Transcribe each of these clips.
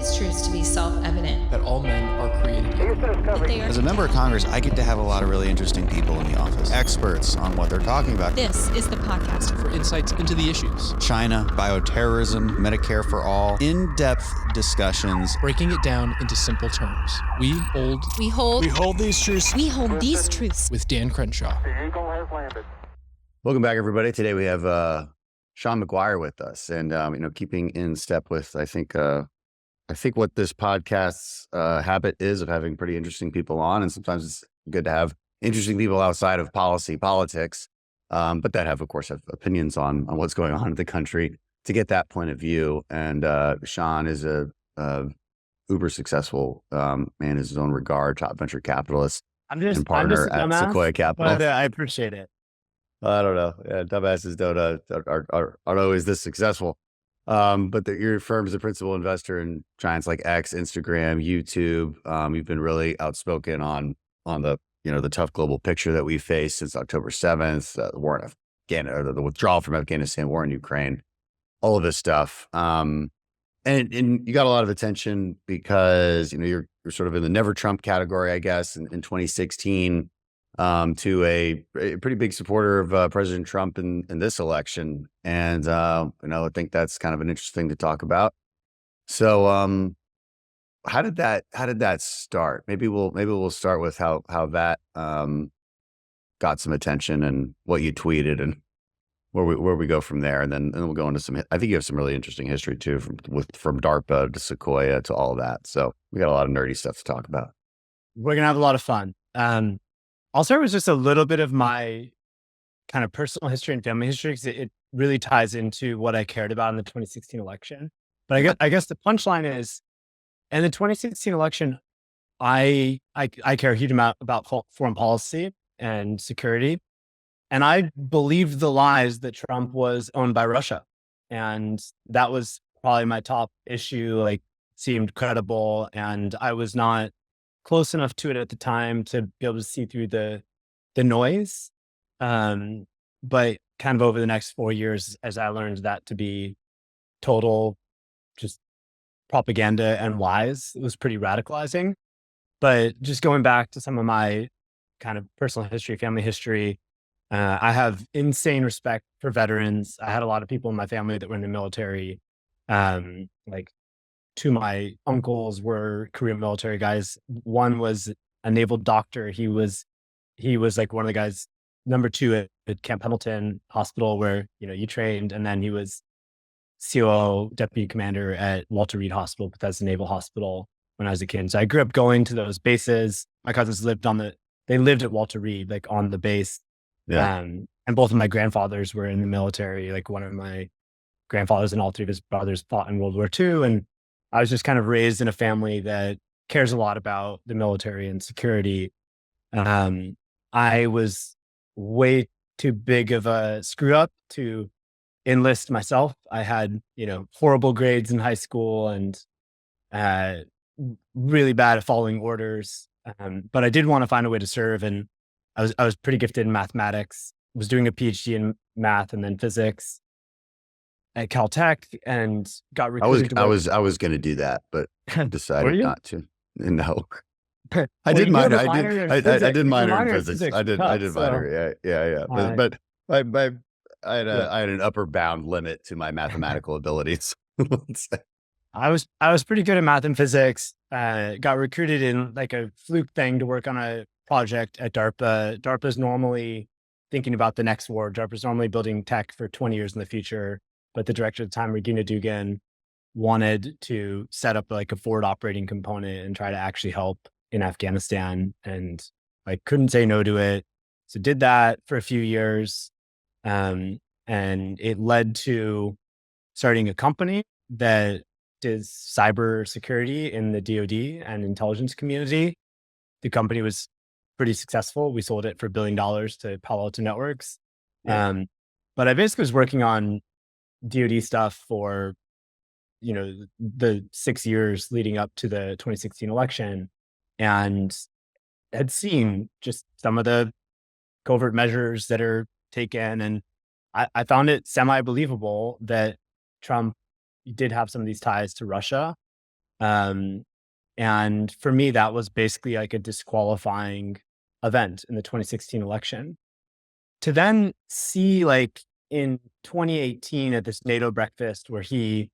these truths to be self-evident. That all men are created equal. As a member of Congress, I get to have a lot of really interesting people in the office. Experts on what they're talking about. This is the podcast for insights into the issues. China, bioterrorism, Medicare for all. In-depth discussions. Breaking it down into simple terms. We hold these truths. We hold these truths. With Dan Crenshaw. The Eagle has landed. Welcome back, everybody. Today we have Shaun Maguire with us, and keeping in step with I think what this podcast's habit is of having pretty interesting people on, and sometimes it's good to have interesting people outside of politics, but that have opinions on what's going on in the country to get that point of view. And Shaun is a uber successeful man in his own regard, top venture capitalist and partner at Sequoia Capital. But I appreciate it. I don't know. Yeah, dumbasses aren't always this successful. But your firm is a principal investor in giants like X, Instagram, YouTube. You've been really outspoken on the the tough global picture that we faced since October 7th, the war in Afghanistan, the withdrawal from Afghanistan, war in Ukraine, all of this stuff. And you got a lot of attention because you're sort of in the never Trump category, I guess, in 2016. To a pretty big supporter of President Trump in this election. And, I think that's kind of an interesting thing to talk about. So, how did that start? Maybe we'll start with how that, got some attention and what you tweeted and where we go from there. And then we'll go into I think you have some really interesting history too, from DARPA to Sequoia to all of that. So we got a lot of nerdy stuff to talk about. We're going to have a lot of fun. I'll start with just a little bit of my kind of personal history and family history, because it really ties into what I cared about in the 2016 election. But I guess the punchline is, in the 2016 election, I care a huge amount about foreign policy and security. And I believed the lies that Trump was owned by Russia. And that was probably my top issue, seemed credible. And I was not close enough to it at the time to be able to see through the noise. But kind of over the next 4 years, as I learned that to be total just propaganda and lies, it was pretty radicalizing. But just going back to some of my kind of personal history, family history, I have insane respect for veterans. I had a lot of people in my family that were in the military. Two of my uncles were career military guys. One was a naval doctor. He was one of the guys, number 2 at Camp Pendleton Hospital, where, you trained. And then he was COO, deputy commander at Walter Reed Hospital, Bethesda Naval Hospital, when I was a kid. So I grew up going to those bases. My cousins lived at Walter Reed, on the base. Yeah. And both of my grandfathers were in the military. One of my grandfathers and all 3 of his brothers fought in World War II. And I was just kind of raised in a family that cares a lot about the military and security. I was way too big of a screw up to enlist myself. I had, horrible grades in high school and really bad at following orders. But I did want to find a way to serve, and I was pretty gifted in mathematics. Was doing a PhD in math and then physics at Caltech, and got recruited. I was going to do that, but decided not to. No, I did minor. I did minor in physics. I did minor. Yeah. But I had an upper bound limit to my mathematical abilities. I was pretty good at math and physics. Got recruited in a fluke thing to work on a project at DARPA. DARPA is normally thinking about the next war. DARPA is normally building tech for 20 years in the future. But the director at the time, Regina Dugan, wanted to set up a forward operating component and try to actually help in Afghanistan. And I couldn't say no to it. So did that for a few years. And it led to starting a company that does cyber security in the DoD and intelligence community. The company was pretty successful. We sold it for $1 billion to Palo Alto Networks. Yeah. But I basically was working on DoD stuff for, the 6 years leading up to the 2016 election, and had seen just some of the covert measures that are taken. And I found it semi-believable that Trump did have some of these ties to Russia. And for me, that was basically like a disqualifying event in the 2016 election. To then see like in 2018 at this NATO breakfast where he,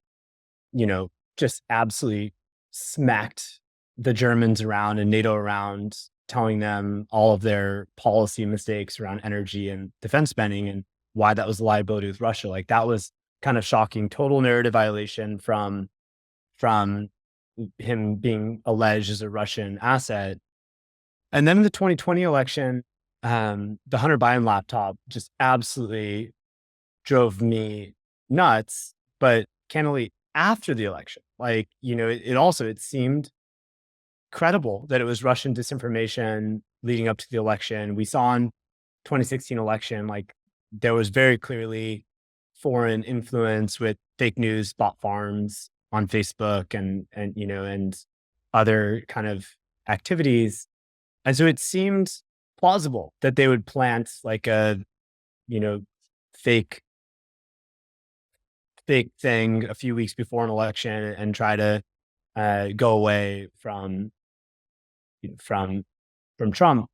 just absolutely smacked the Germans around and NATO around, telling them all of their policy mistakes around energy and defense spending and why that was a liability with Russia. Like that was kind of shocking, total narrative violation from him being alleged as a Russian asset. And then in the 2020 election, the Hunter Biden laptop just absolutely drove me nuts. But candidly, after the election, like, it seemed credible that it was Russian disinformation leading up to the election. We saw in 2016 election, like there was very clearly foreign influence with fake news, bot farms on Facebook and other kind of activities. And so it seemed plausible that they would plant like a, fake thing a few weeks before an election and try to go away from Trump.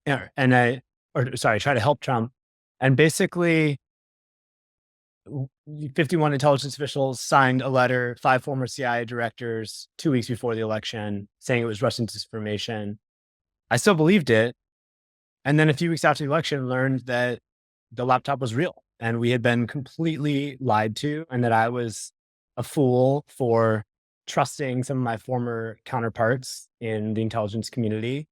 Try to help Trump. And basically 51 intelligence officials signed a letter, 5 former CIA directors 2 weeks before the election saying it was Russian disinformation. I still believed it. And then a few weeks after the election, learned that the laptop was real and we had been completely lied to, and that I was a fool for trusting some of my former counterparts in the intelligence community.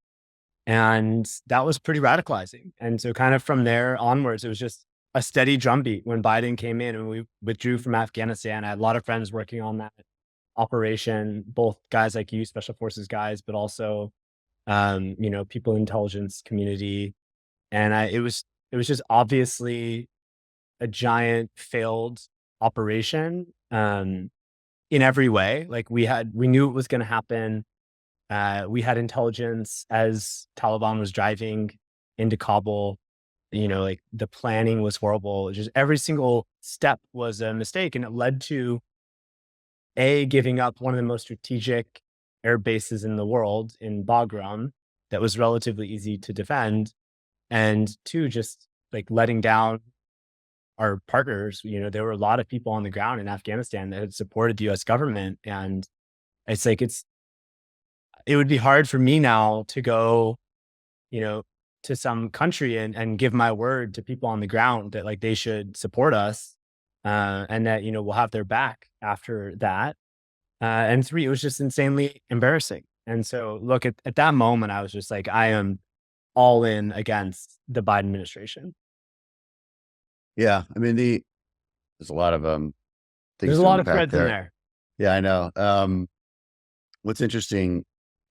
And that was pretty radicalizing. And so kind of from there onwards, it was just a steady drumbeat. When Biden came in and we withdrew from Afghanistan, I had a lot of friends working on that operation, both guys like you, special forces guys, but also, people in the intelligence community. And it was just obviously a giant failed operation in every way. Like we knew it was going to happen. We had intelligence as Taliban was driving into Kabul. Like the planning was horrible. Just every single step was a mistake. And it led to giving up one of the most strategic air bases in the world in Bagram that was relatively easy to defend. And 2, just like letting down our partners. There were a lot of people on the ground in Afghanistan that had supported the US government. And it's like, it would be hard for me now to go, to some country and give my word to people on the ground that like they should support us and that, we'll have their back after that. And 3, it was just insanely embarrassing. And so look, at that moment, I was just like, I am all in against the Biden administration. Yeah. I mean, there's a lot of things. There's a lot of threads in there. Yeah, I know. What's interesting,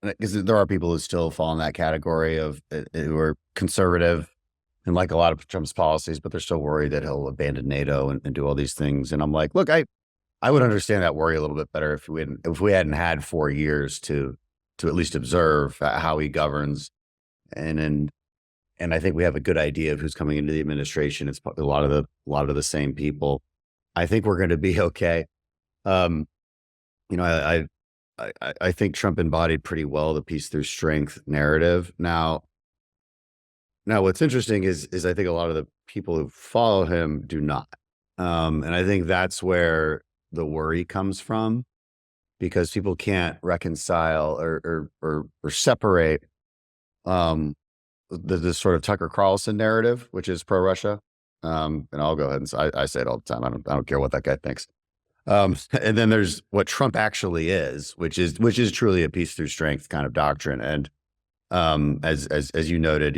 because there are people who still fall in that category of who are conservative and like a lot of Trump's policies, but they're still worried that he'll abandon NATO and do all these things. And I'm like, look, I would understand that worry a little bit better if we hadn't had 4 years to at least observe how he governs. And I think we have a good idea of who's coming into the administration. It's a lot of the same people. I think we're going to be okay. I think Trump embodied pretty well the peace through strength narrative. Now what's interesting is I think a lot of the people who follow him do not. And I think that's where the worry comes from, because people can't reconcile or separate the sort of Tucker Carlson narrative, which is pro-Russia. And I'll go ahead and say, I say it all the time. I don't care what that guy thinks. And then there's what Trump actually is, which is truly a peace through strength kind of doctrine. And as you noted,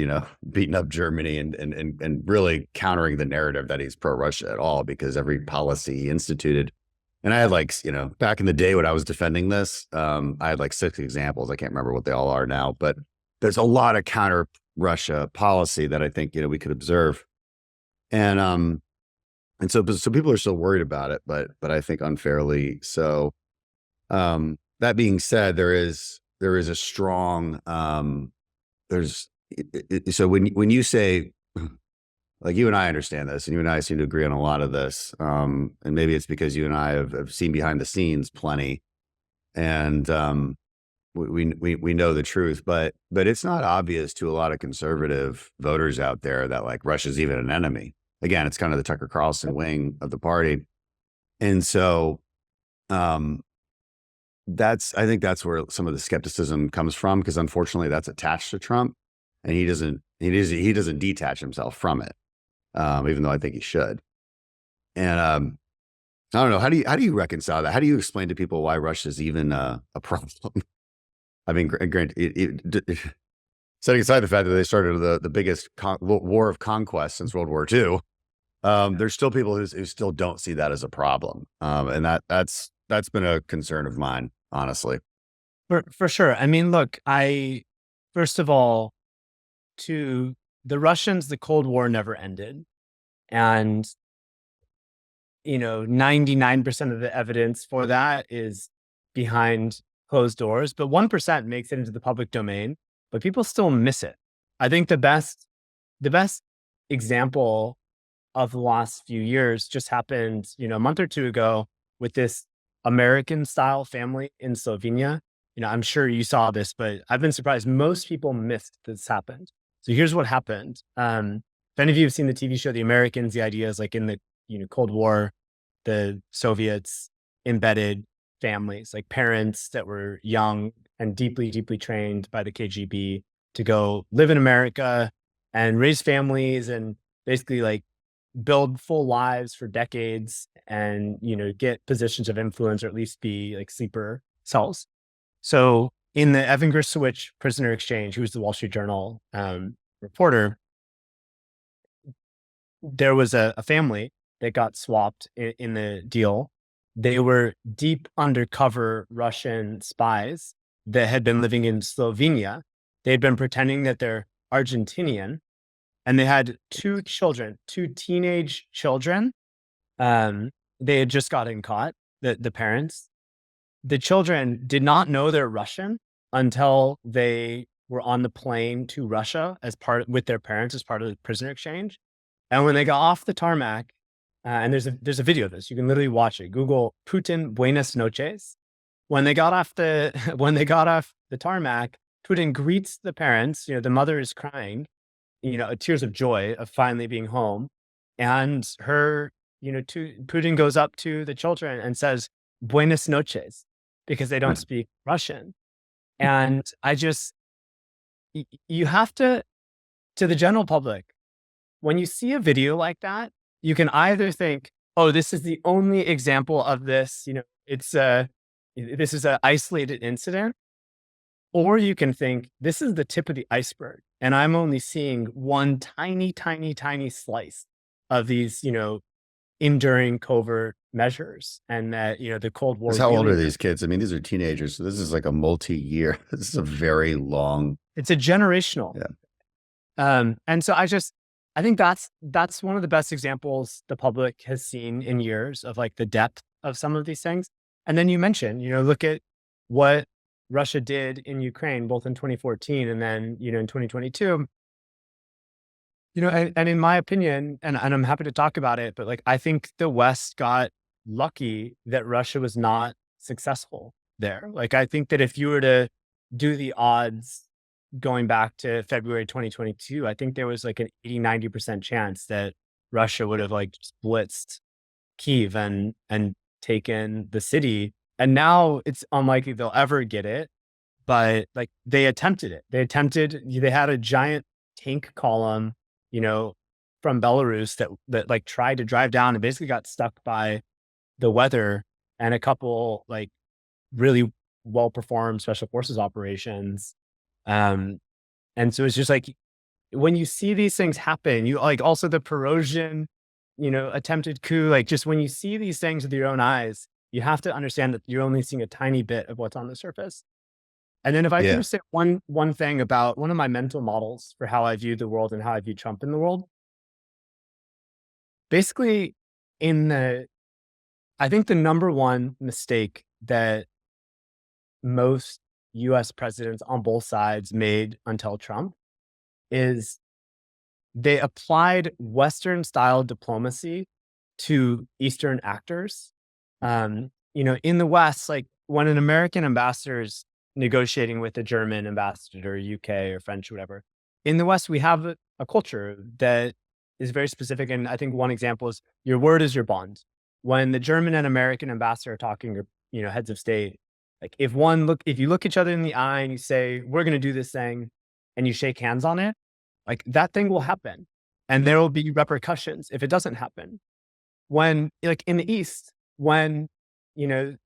beating up Germany and really countering the narrative that he's pro-Russia at all, because every policy he instituted. And I had back in the day when I was defending this, I had 6 examples. I can't remember what they all are now, but there's a lot of counter Russia policy that I think, we could observe. And so people are still worried about it, but I think unfairly so. That being said, there is a strong, so when you say, like, you and I understand this, and you and I seem to agree on a lot of this, and maybe it's because you and I have seen behind the scenes plenty. and we know the truth, but it's not obvious to a lot of conservative voters out there that like Russia's even an enemy. Again, it's kind of the Tucker Carlson wing of the party, and so I think that's where some of the skepticism comes from, because unfortunately that's attached to Trump, and he doesn't detach himself from it, even though I think he should. And I don't know, how do you reconcile that? How do you explain to people why Russia's even a problem? I mean, granted, setting aside the fact that they started the biggest war of conquest since World War II, there's still people who still don't see that as a problem, and that's been a concern of mine, honestly. For sure. I mean, look, first of all, to the Russians, the Cold War never ended, and 99% of the evidence for that is behind closed doors, but 1% makes it into the public domain, but people still miss it. I think the best example of the last few years just happened, a month or two ago with this American style family in Slovenia. I'm sure you saw this, but I've been surprised. Most people missed this happened. So here's what happened. If any of you have seen the TV show, The Americans, the idea is like in the Cold War, the Soviets embedded families, like parents that were young and deeply, deeply trained by the KGB to go live in America and raise families and basically like build full lives for decades and, get positions of influence, or at least be like sleeper cells. So in the Evan Gershowitz prisoner exchange, who was the Wall Street Journal reporter, there was a family that got swapped in the deal. They were deep undercover Russian spies that had been living in Slovenia. They had been pretending that they're Argentinian, and they had two teenage children. They had just gotten caught, the parents. The children did not know they're Russian until they were on the plane to Russia with their parents as part of the prisoner exchange. And when they got off the tarmac, and there's a video of this, you can literally watch it. Google Putin Buenas noches. When they got off the tarmac, Putin greets the parents. The mother is crying, tears of joy of finally being home, and Putin goes up to the children and says Buenas noches, because they don't speak Russian. And you have to the general public, when you see a video like that, you can either think, oh, this is the only example of this, this is an isolated incident, or you can think this is the tip of the iceberg, and I'm only seeing one tiny, tiny, tiny slice of these, enduring covert measures, and that, the Cold War. How old are these kids? I mean, these are teenagers, so this is like a multi-year. This is a very long. It's a generational. Yeah. And so I think that's one of the best examples the public has seen in years of like the depth of some of these things. And then you mentioned, look at what Russia did in Ukraine, both in 2014 and then, in 2022. And in my opinion, and I'm happy to talk about it, but like, I think the West got lucky that Russia was not successful there. Like, I think that if you were to do the odds going back to February 2022, I think there was like an 80-90% chance that Russia would have like just blitzed Kyiv and taken the city. And now it's unlikely they'll ever get it, but like they attempted it. They had a giant tank column, from Belarus that like tried to drive down and basically got stuck by the weather, and a couple like really well-performed special forces operations. And so it's just like, when you see these things happen, you like also the Perosian, attempted coup, like just when you see these things with your own eyes, you have to understand that you're only seeing a tiny bit of what's on the surface. And then if I can just say one thing about one of my mental models for how I view the world and how I view Trump in the world, basically I think the number one mistake that most US presidents on both sides made until Trump is they applied Western style diplomacy to Eastern actors. In the West, like when an American ambassador is negotiating with a German ambassador, UK or French, whatever, in the West, we have a culture that is very specific. And I think one example is your word is your bond. When the German and American ambassador are talking, or, heads of state, like if you look each other in the eye and you say, we're going to do this thing, and you shake hands on it, like that thing will happen. And there will be repercussions if it doesn't happen. When, like in the East, when, the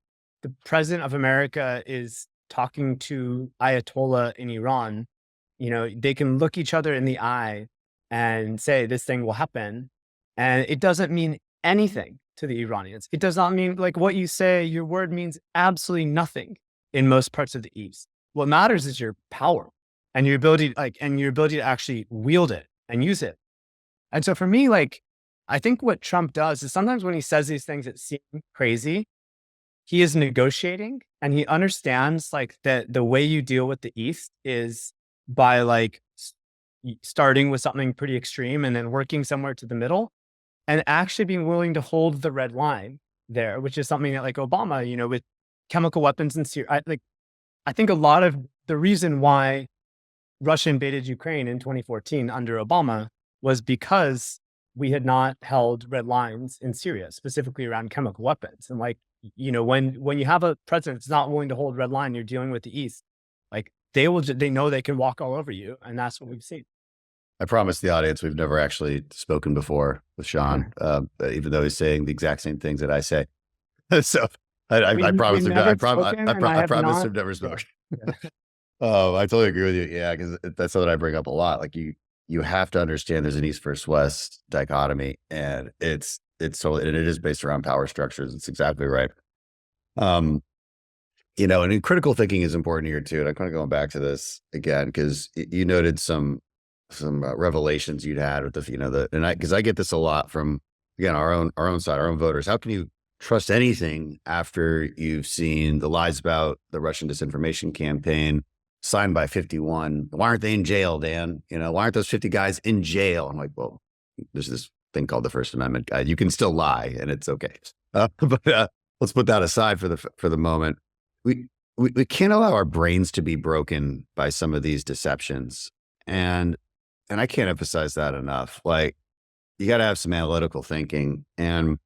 president of America is talking to Ayatollah in Iran, they can look each other in the eye and say this thing will happen. And it doesn't mean anything to the Iranians. It does not mean, like, what you say, your word means absolutely nothing in most parts of the East. What matters is your power and your ability, to actually wield it and use it. And so for me, I think what Trump does is sometimes when he says these things that seem crazy, he is negotiating, and he understands that the way you deal with the East is by starting with something pretty extreme and then working somewhere to the middle, and actually being willing to hold the red line there, which is something that Obama, with chemical weapons in Syria, I think a lot of the reason why Russia invaded Ukraine in 2014 under Obama was because we had not held red lines in Syria, specifically around chemical weapons. And when you have a president that's not willing to hold red line, you're dealing with the East, they know they can walk all over you. And that's what we've seen. I promise the audience we've never actually spoken before with Shaun, even though he's saying the exact same things that I say. So I promise him. I promise him never spoken. Yeah. Oh, I totally agree with you. Yeah, because that's something I bring up a lot. You have to understand there's an East versus West dichotomy, and it's totally, and it is based around power structures. It's exactly right. And critical thinking is important here too. And I'm kind of going back to this again because you noted some revelations you'd had with because I get this a lot from, again, our own side, our own voters. How can you trust anything after you've seen the lies about the Russian disinformation campaign signed by 51? Why aren't they in jail, Dan? Why aren't those 50 guys in jail? I'm like, well, there's this thing called the First Amendment. You can still lie and it's okay. But let's put that aside for the moment. We can't allow our brains to be broken by some of these deceptions. And I can't emphasize that enough. You got to have some analytical thinking. And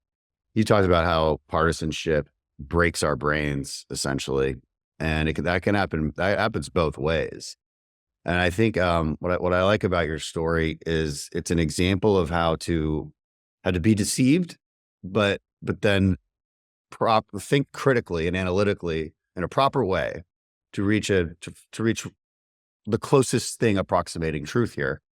you talked about how partisanship breaks our brains essentially. And that can happen. That happens both ways. And I think what I like about your story is it's an example of how to be deceived, but then think critically and analytically in a proper way to reach the closest thing approximating truth here,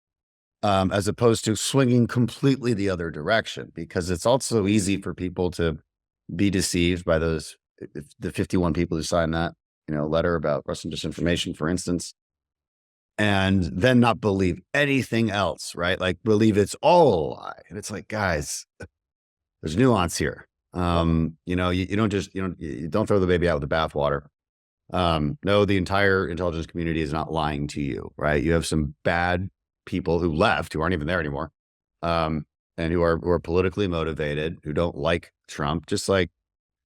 as opposed to swinging completely the other direction. Because it's also easy for people to be deceived by the 51 people who signed that letter about Russian disinformation, for instance, and then not believe anything else, right? Believe it's all a lie. And it's guys, there's nuance here. You don't throw the baby out with the bathwater. No, the entire intelligence community is not lying to you, right? You have some bad people who left, who aren't even there anymore, and who are politically motivated, who don't like Trump. Just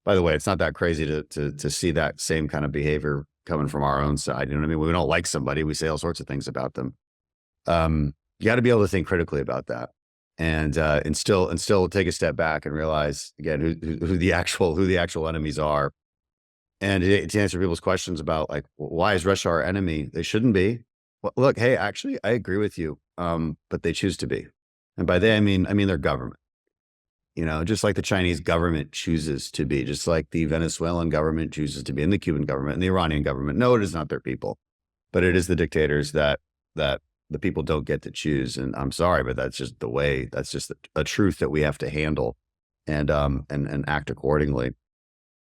by the way, it's not that crazy to see that same kind of behavior coming from our own side. You know what I mean? When we don't like somebody, we say all sorts of things about them. You got to be able to think critically about that, and still take a step back and realize again who the actual enemies are. And to answer people's questions about why is Russia our enemy? They shouldn't be. Well, look, hey, actually, I agree with you, but they choose to be, and by they I mean their government. Just like the Chinese government chooses to be, just like the Venezuelan government chooses to be, and the Cuban government and the Iranian government. No, it is not their people, but it is the dictators that the people don't get to choose. And I'm sorry, but that's just the way. That's just a truth that we have to handle, and act accordingly.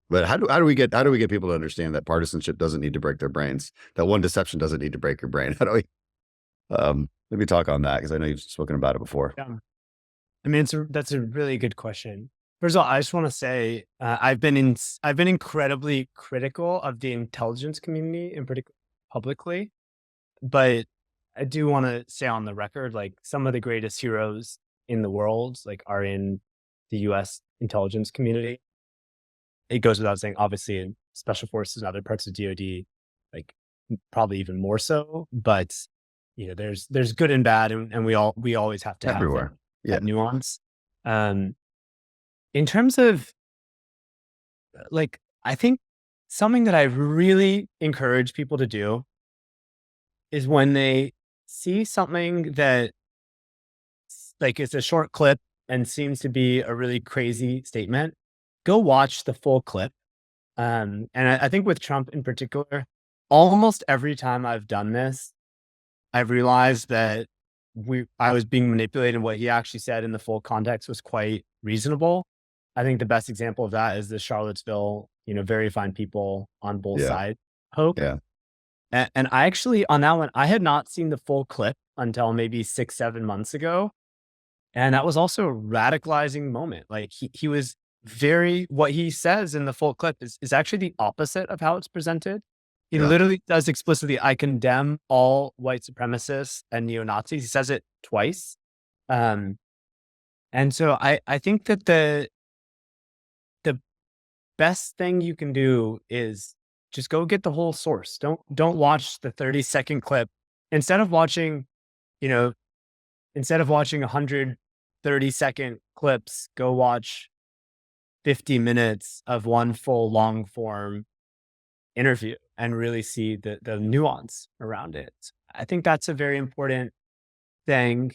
But how do we get people to understand that partisanship doesn't need to break their brains? That one deception doesn't need to break your brain. How do we maybe talk on that? Because I know you've spoken about it before. Yeah. I mean, that's a really good question. First of all, I just want to say I've been incredibly critical of the intelligence community, in particular publicly, but I do want to say on the record, some of the greatest heroes in the world, are in the U.S. intelligence community. It goes without saying, obviously, special forces and other parts of DoD, like probably even more so. But there's good and bad, and we always have to have Everywhere. that nuance. In terms of I think something that I really encourage people to do is when they see something that is a short clip and seems to be a really crazy statement, go watch the full clip. And I think with Trump in particular, almost every time I've done this, I've realized that I was being manipulated, and what he actually said in the full context was quite reasonable. I think the best example of that is the Charlottesville, very fine people on both sides hoax. Yeah. And I actually, on that one, I had not seen the full clip until maybe 6-7 months ago. And that was also a radicalizing moment. Like he was what he says in the full clip is actually the opposite of how it's presented. He literally says explicitly, I condemn all white supremacists and neo-Nazis. He says it twice. And so I think that the best thing you can do is just go get the whole source. Don't watch the 30-second clip. Instead of watching 100 30-second clips, go watch 50 minutes of one full long form interview and really see the nuance around it. I think that's a very important thing.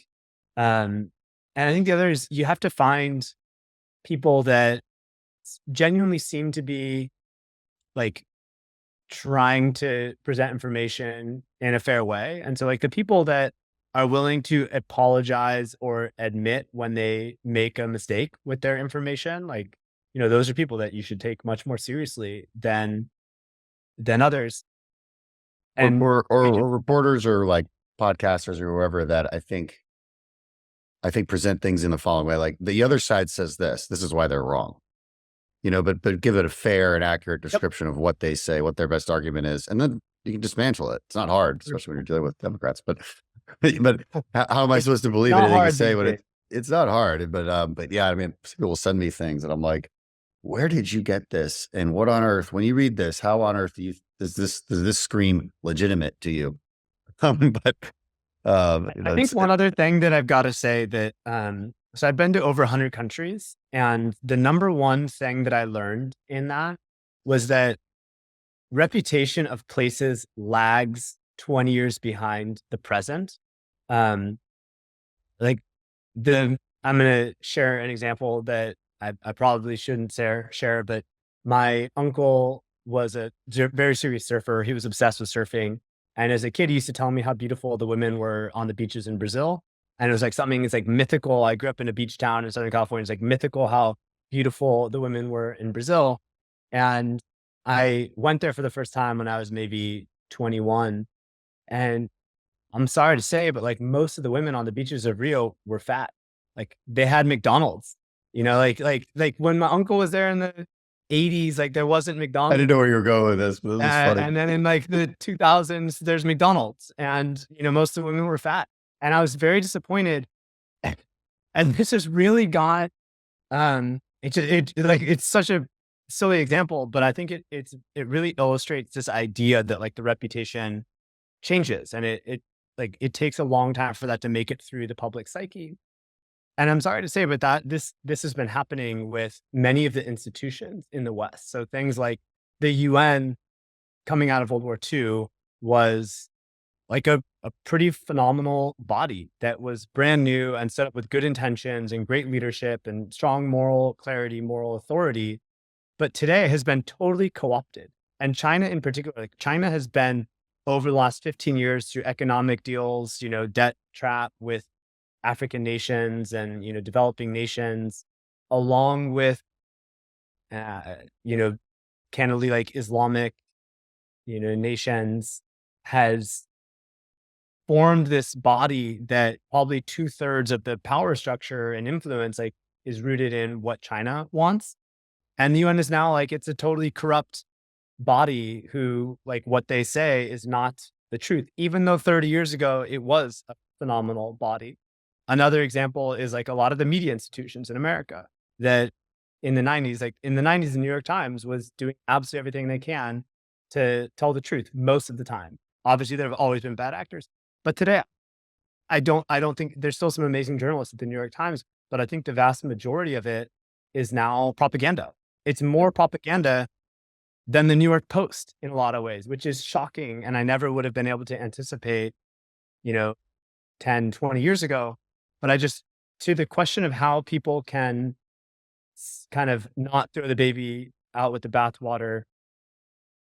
And I think the other is you have to find people that genuinely seem to be trying to present information in a fair way. And so the people that are willing to apologize or admit when they make a mistake with their information, those are people that you should take much more seriously than others. And or reporters or podcasters or whoever that I think present things in the following way. Like the other side says this is why they're wrong. But give it a fair and accurate description of what they say, what their best argument is. And then you can dismantle it. It's not hard, especially when you're dealing with Democrats, but how am I supposed to believe anything you say when it's not hard? But yeah, I mean, people will send me things and I'm like, where did you get this? And what on earth, when you read this, how on earth does this scream legitimate to you? I think one other thing that I've got to say that, so I've been to over 100 countries, and the number one thing that I learned in that was that reputation of places lags 20 years behind the present. I'm going to share an example that I probably shouldn't share, but my uncle was a very serious surfer. He was obsessed with surfing. And as a kid, he used to tell me how beautiful the women were on the beaches in Brazil. And it was it's mythical. I grew up in a beach town in Southern California. It's mythical how beautiful the women were in Brazil. And I went there for the first time when I was maybe 21. And I'm sorry to say, but most of the women on the beaches of Rio were fat. They had McDonald's, when my uncle was there in the 80s, there wasn't McDonald's. I didn't know where you were going with this, but it was funny. And then in the 2000s, there's McDonald's, and most of the women were fat. And I was very disappointed. And this has really got, it's such a silly example, but I think it really illustrates this idea that the reputation changes, and it takes a long time for that to make it through the public psyche. And I'm sorry to say, but this has been happening with many of the institutions in the West. So things like the UN coming out of World War II was a pretty phenomenal body that was brand new and set up with good intentions and great leadership and strong moral clarity, moral authority, but today has been totally co-opted. And China in particular, China has been over the last 15 years through economic deals, debt trap with African nations and, developing nations, along with, candidly Islamic, nations, has formed this body that probably 2/3 of the power structure and influence is rooted in what China wants. And the UN is now it's a totally corrupt body who what they say is not the truth, even though 30 years ago it was a phenomenal body. Another example is a lot of the media institutions in America that in the 90s. Like in the 90s, the New York Times was doing absolutely everything they can to tell the truth most of the time. Obviously, there have always been bad actors, but today, I don't think there's still some amazing journalists at the New York Times, but I think the vast majority of it is now propaganda. It's more propaganda than the New York Post in a lot of ways, which is shocking. And I never would have been able to anticipate, 10, 20 years ago. But to the question of how people can kind of not throw the baby out with the bathwater,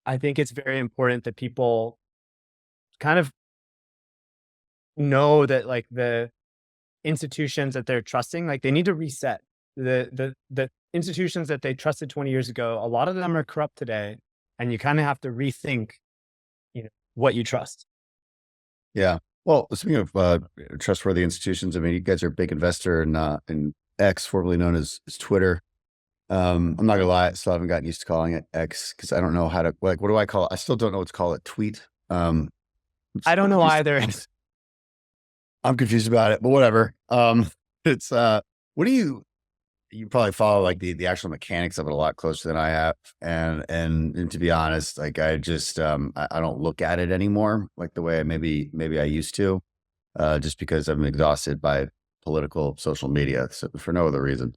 I think it's very important that people kind of know that like the institutions that they're trusting, like they need to reset. The institutions that they trusted 20 years ago, a lot of them are corrupt today, and you kind of have to rethink, what you trust. Yeah. Well, speaking of trustworthy institutions, I mean, you guys are a big investor in X, formerly known as Twitter. I'm not gonna lie, I still haven't gotten used to calling it X because I don't know how to what do I call it? I still don't know what to call it. Tweet. I don't know either. I'm confused about it, but whatever. It's what do you probably follow like the actual mechanics of it a lot closer than I have. And to be honest, like I just I don't look at it anymore like the way maybe I used to, just because I'm exhausted by political social media, so for no other reason.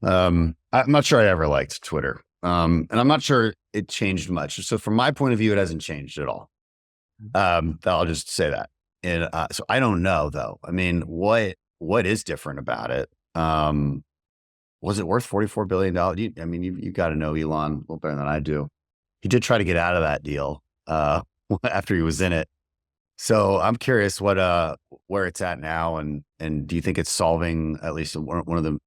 I'm not sure I ever liked Twitter. And I'm not sure it changed much. So from my point of view, it hasn't changed at all. I'll just say that. And so I don't know though. I mean, what is different about it? Was it worth $44 billion? I mean, you got to know Elon a little better than I do. He did try to get out of that deal after he was in it. So I'm curious where it's at now, and do you think it's solving at least one of the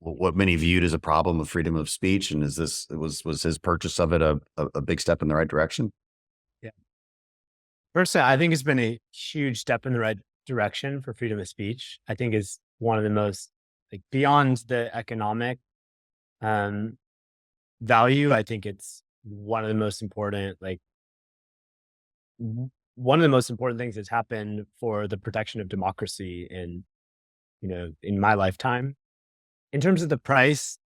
what many viewed as a problem of freedom of speech? And was his purchase of it a big step in the right direction? Yeah. Personally, I think it's been a huge step in the right direction for freedom of speech. I think is one of the most like beyond the economic value. I think it's one of the most important, one of the most important things that's happened for the protection of democracy in my lifetime. In terms of the price,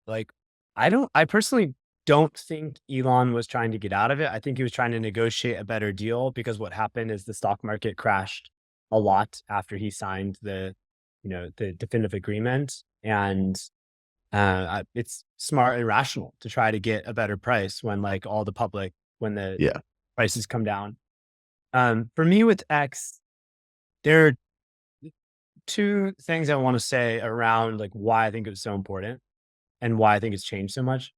like I personally don't think Elon was trying to get out of it. I think he was trying to negotiate a better deal, because what happened is the stock market crashed a lot after he signed the definitive agreement. And it's smart and rational to try to get a better price when when the prices come down. For me with X, there are two things I want to say around like why I think it was so important and why I think it's changed so much.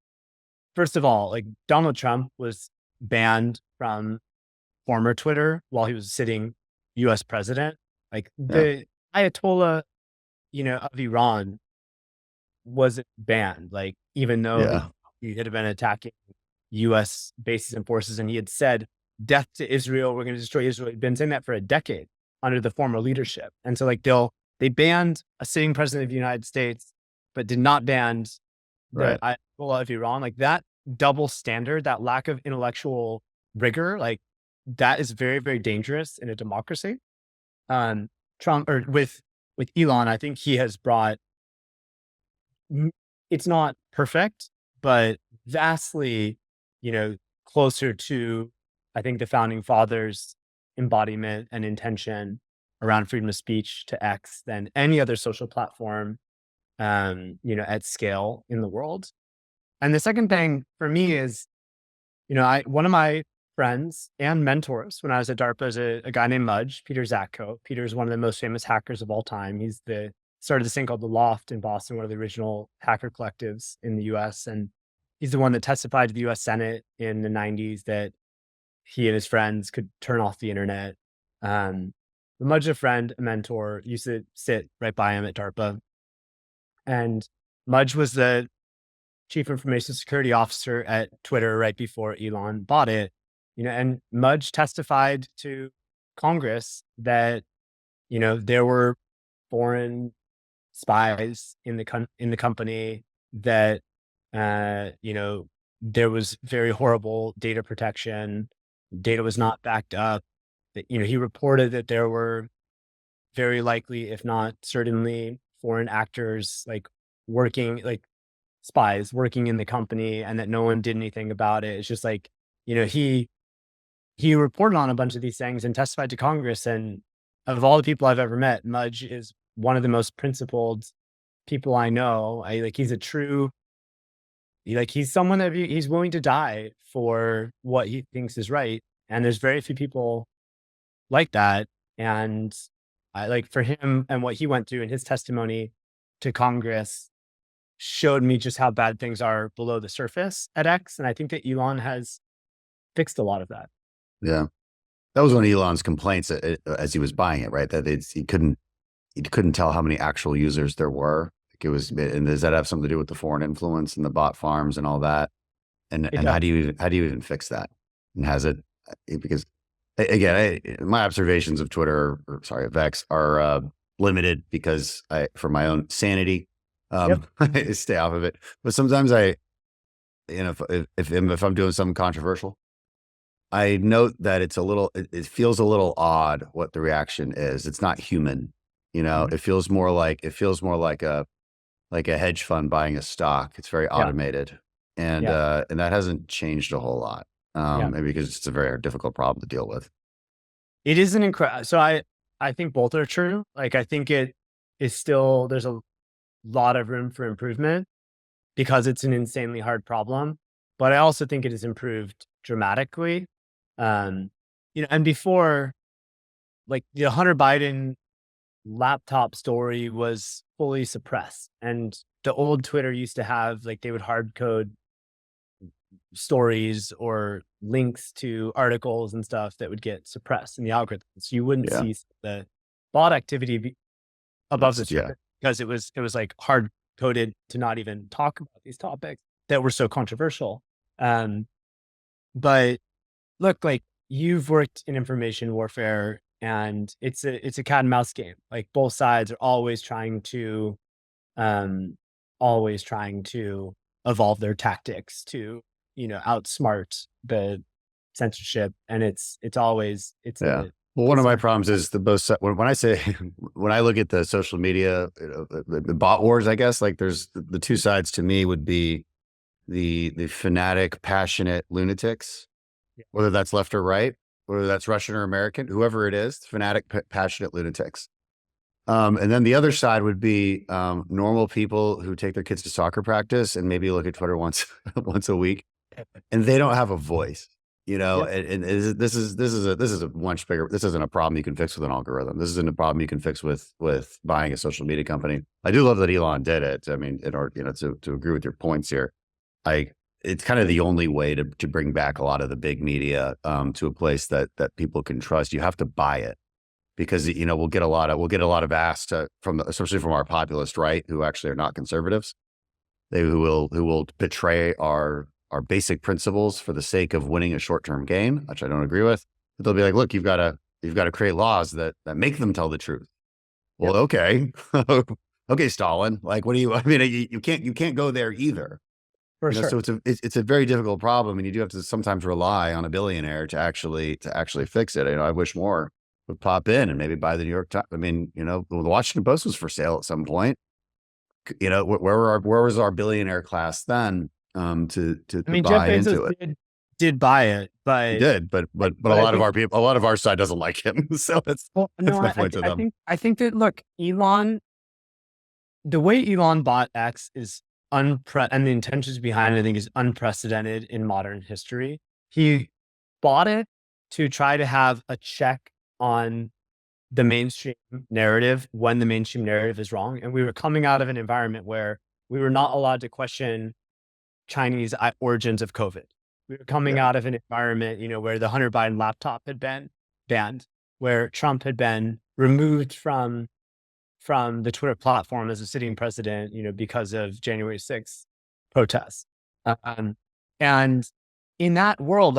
First of all, like Donald Trump was banned from former Twitter while he was sitting US president. Like the Ayatollah, of Iran wasn't banned. Like, even though he had been attacking US bases and forces, and he had said, "Death to Israel, we're going to destroy Israel." He'd been saying that for a decade under the former leadership. And so like they banned a sitting president of the United States, but did not ban the Ayatollah of Iran. Like that double standard, that lack of intellectual rigor, like that is very, very dangerous in a democracy. Trump, or with Elon, I think he has brought, it's not perfect, but vastly, closer to, I think, the founding fathers' embodiment and intention around freedom of speech to X than any other social platform, at scale in the world. And the second thing for me is, one of my friends and mentors when I was at DARPA is a guy named Mudge, Peter Zatko. Peter's one of the most famous hackers of all time. He's started this thing called The Loft in Boston, one of the original hacker collectives in the US. And he's the one that testified to the US Senate in the 90s that he and his friends could turn off the internet. Mudge, a friend, a mentor, used to sit right by him at DARPA. And Mudge was the chief information security officer at Twitter right before Elon bought it. And Mudge testified to Congress that, there were foreign spies in the company, that, there was very horrible data protection. Data was not backed up. That, he reported that there were very likely, if not certainly, foreign actors like working, like spies working in the company and that no one did anything about it. It's just like, he reported on a bunch of these things and testified to Congress. And of all the people I've ever met, Mudge is one of the most principled people I know. He's a true, he's someone that he's willing to die for what he thinks is right. And there's very few people like that. And for him and what he went through in his testimony to Congress showed me just how bad things are below the surface at X. And I think that Elon has fixed a lot of that. Yeah. That was one of Elon's complaints as he was buying it, right? That he couldn't tell how many actual users there were. And does that have something to do with the foreign influence and the bot farms and all that? And how do you even fix that? And has it, because again, my observations of Twitter, of X, are limited because for my own sanity, I stay off of it. But sometimes if I'm doing something controversial, I note that it feels a little odd what the reaction is. It's not human, It feels more like a hedge fund buying a stock. It's very automated, and that hasn't changed a whole lot. Maybe because it's a very difficult problem to deal with. It is an incredible. So I think both are true. I think it is still, there's a lot of room for improvement because it's an insanely hard problem. But I also think it has improved dramatically. And before, the Hunter Biden laptop story was fully suppressed, and the old Twitter used to have they would hard code stories or links to articles and stuff that would get suppressed in the algorithms. So you wouldn't see the bot activity above the Twitter because it was hard coded to not even talk about these topics that were so controversial. But look, you've worked in information warfare, and it's a cat and mouse game. Both sides are always trying to evolve their tactics to outsmart the censorship, and it's always well, one of my problems is when I look at the social media, the bot wars, I guess, there's the two sides to me would be the fanatic, passionate lunatics, whether that's left or right, whether that's Russian or American, whoever it is, fanatic, passionate lunatics. And then the other side would be normal people who take their kids to soccer practice and maybe look at Twitter once a week, and they don't have a voice, And this is a much bigger. This isn't a problem you can fix with an algorithm. This isn't a problem you can fix with buying a social media company. I do love that Elon did it. I mean, in order to agree with your points here, it's kind of the only way to bring back a lot of the big media to a place that people can trust. You have to buy it, because we'll get a lot of ass especially from our populist right, who actually are not conservatives. Who will betray our basic principles for the sake of winning a short-term game, which I don't agree with. But they'll be like, look, you've got to create laws that make them tell the truth. Well, okay, okay, Stalin. What do you? I mean, you can't go there either. For sure. So it's a very difficult problem, and you do have to sometimes rely on a billionaire to actually fix it. I wish more would pop in and maybe buy the New York Times. I mean, the Washington Post was for sale at some point. Where was our billionaire class then? To buy Jeff into Bezos it. Did buy it, but he did, but a lot of our people, a lot of our side doesn't like him. So that's my point to them. I think that, look, Elon, the way Elon bought X is and the intentions behind it, I think, is unprecedented in modern history. He bought it to try to have a check on the mainstream narrative when the mainstream narrative is wrong. And we were coming out of an environment where we were not allowed to question Chinese origins of COVID. We were coming out of an environment, where the Hunter Biden laptop had been banned, where Trump had been removed from the Twitter platform as a sitting president, because of January 6th protests. And in that world,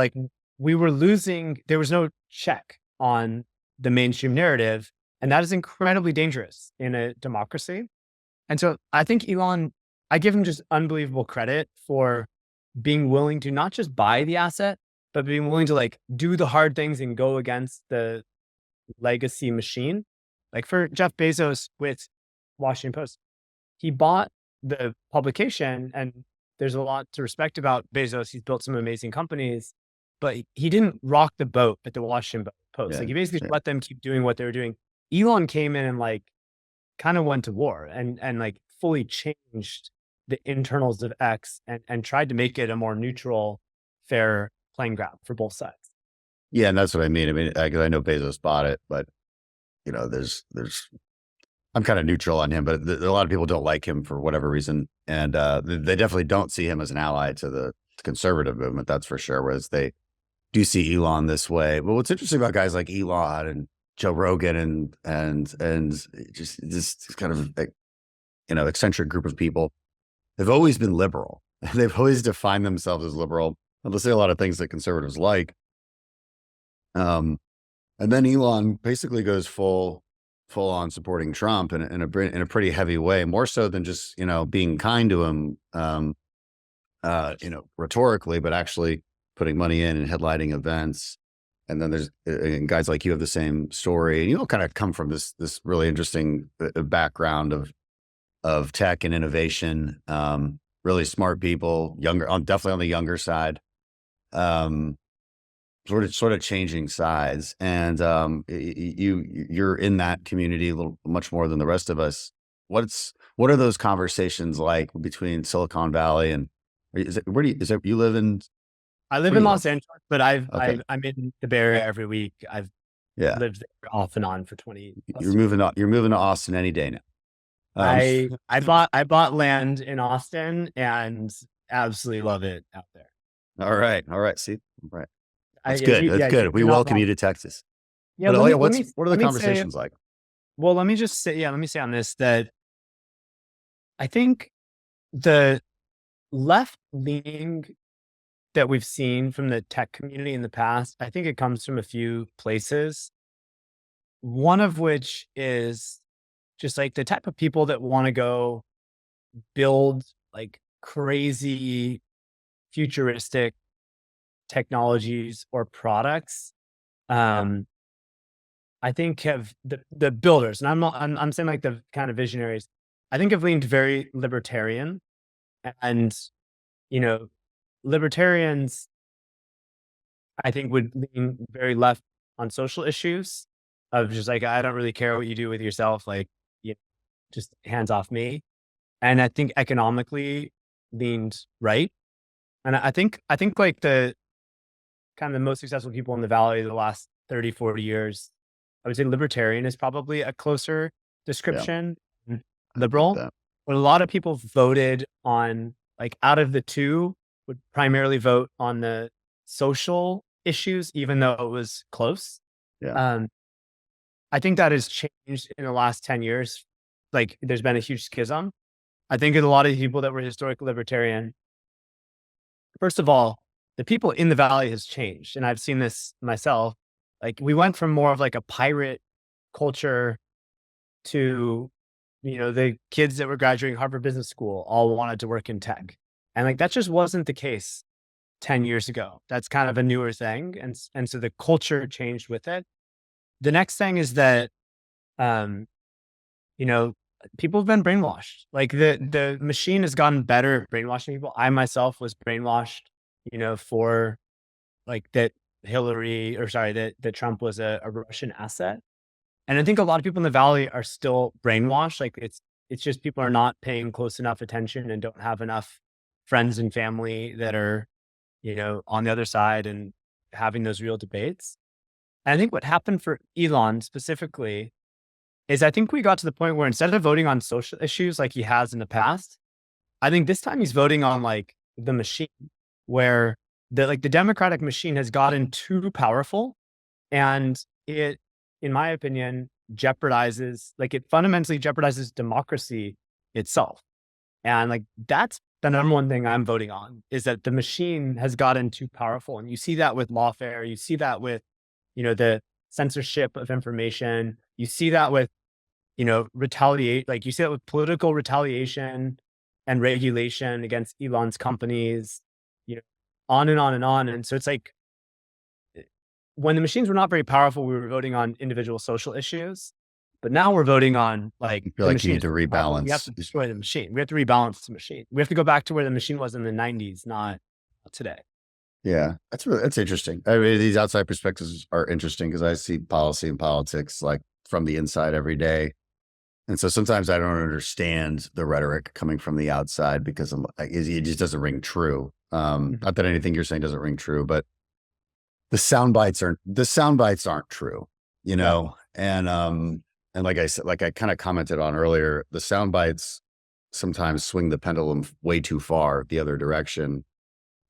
we were losing, there was no check on the mainstream narrative. And that is incredibly dangerous in a democracy. And so I think Elon, I give him just unbelievable credit for being willing to not just buy the asset, but being willing to do the hard things and go against the legacy machine. For Jeff Bezos with Washington Post, he bought the publication, and there's a lot to respect about Bezos. He's built some amazing companies, but he didn't rock the boat at the Washington Post. Yeah, Like he basically yeah. let them keep doing what they were doing. Elon came in and like kind of went to war and like fully changed the internals of X and tried to make it a more neutral, fair playing ground for both sides. Yeah, and that's what I mean. I mean, 'cause I know Bezos bought it, but there's I'm kind of neutral on him, but a lot of people don't like him for whatever reason, and they definitely don't see him as an ally to the conservative movement. That's for sure. Whereas they do see Elon this way. But what's interesting about guys like Elon and Joe Rogan and just this kind of eccentric group of people, they've always been liberal. They've always defined themselves as liberal. And they'll say a lot of things that conservatives like. And then Elon basically goes full on supporting Trump in a pretty heavy way, more so than just being kind to him, rhetorically, but actually putting money in and headlining events. And then there's and guys like you have the same story, and you all kind of come from this really interesting background of tech and innovation. Really smart people, definitely on the younger side. Sort of changing sides, and you're in that community a little much more than the rest of us. What are those conversations like between Silicon Valley and you live in? I live in Los Angeles, but Okay. I'm in the Bay Area every week. I've lived there off and on for 20. You're moving to Austin any day now. I bought land in Austin and absolutely love it out there. All right. See, right. That's Yeah, good. That's good. We welcome you to Texas. Yeah, But let what me are the conversations like? Well, let me say on this that I think the left leaning that we've seen from the tech community in the past, I think it comes from a few places. One of which is just like the type of people that want to go build like crazy futuristic technologies or products. I think have the builders, and I'm saying like the kind of visionaries, I think have leaned very libertarian, and libertarians I think would lean very left on social issues of just like, I don't really care what you do with yourself, like just hands off me. And I think economically leaned right. And I think like the kind of the most successful people in the Valley the last 30, 40 years, I would say libertarian is probably a closer description. Yeah. Liberal, but a lot of people voted on, like out of the two, would primarily vote on the social issues, even though it was close. Yeah. I think that has changed in the last 10 years. Like there's been a huge schism. I think a lot of people that were historically libertarian, first of all, the people in the Valley has changed. And I've seen this myself. Like we went from more of like a pirate culture to, the kids that were graduating Harvard Business School all wanted to work in tech. And like, that just wasn't the case 10 years ago. That's kind of a newer thing. And so the culture changed with it. The next thing is that, people have been brainwashed. Like the machine has gotten better at brainwashing people. I myself was brainwashed, for like that that Trump was a Russian asset. And I think a lot of people in the Valley are still brainwashed. Like it's just people are not paying close enough attention and don't have enough friends and family that are, on the other side and having those real debates. And I think what happened for Elon specifically is I think we got to the point where instead of voting on social issues like he has in the past, I think this time he's voting on like the machine, where the Democratic machine has gotten too powerful, and it, in my opinion, it fundamentally jeopardizes democracy itself. And like that's the number one thing I'm voting on, is that the machine has gotten too powerful. And you see that with lawfare, you see that with, the censorship of information, you see that with, retaliate, like you see that with political retaliation and regulation against Elon's companies, on and on and on. And so it's like, when the machines were not very powerful, we were voting on individual social issues. But now we're voting on like I feel the like you need to machine. We have rebalance. to destroy the machine. We have to rebalance the machine. We have to go back to where the machine was in the 90s, not today. Yeah, that's interesting. I mean, these outside perspectives are interesting because I see policy and politics like from the inside every day. And so sometimes I don't understand the rhetoric coming from the outside because it just doesn't ring true. Not that anything you're saying doesn't ring true, but the sound bites aren't true, you know? And like I said, like I kind of commented on earlier, the sound bites sometimes swing the pendulum way too far the other direction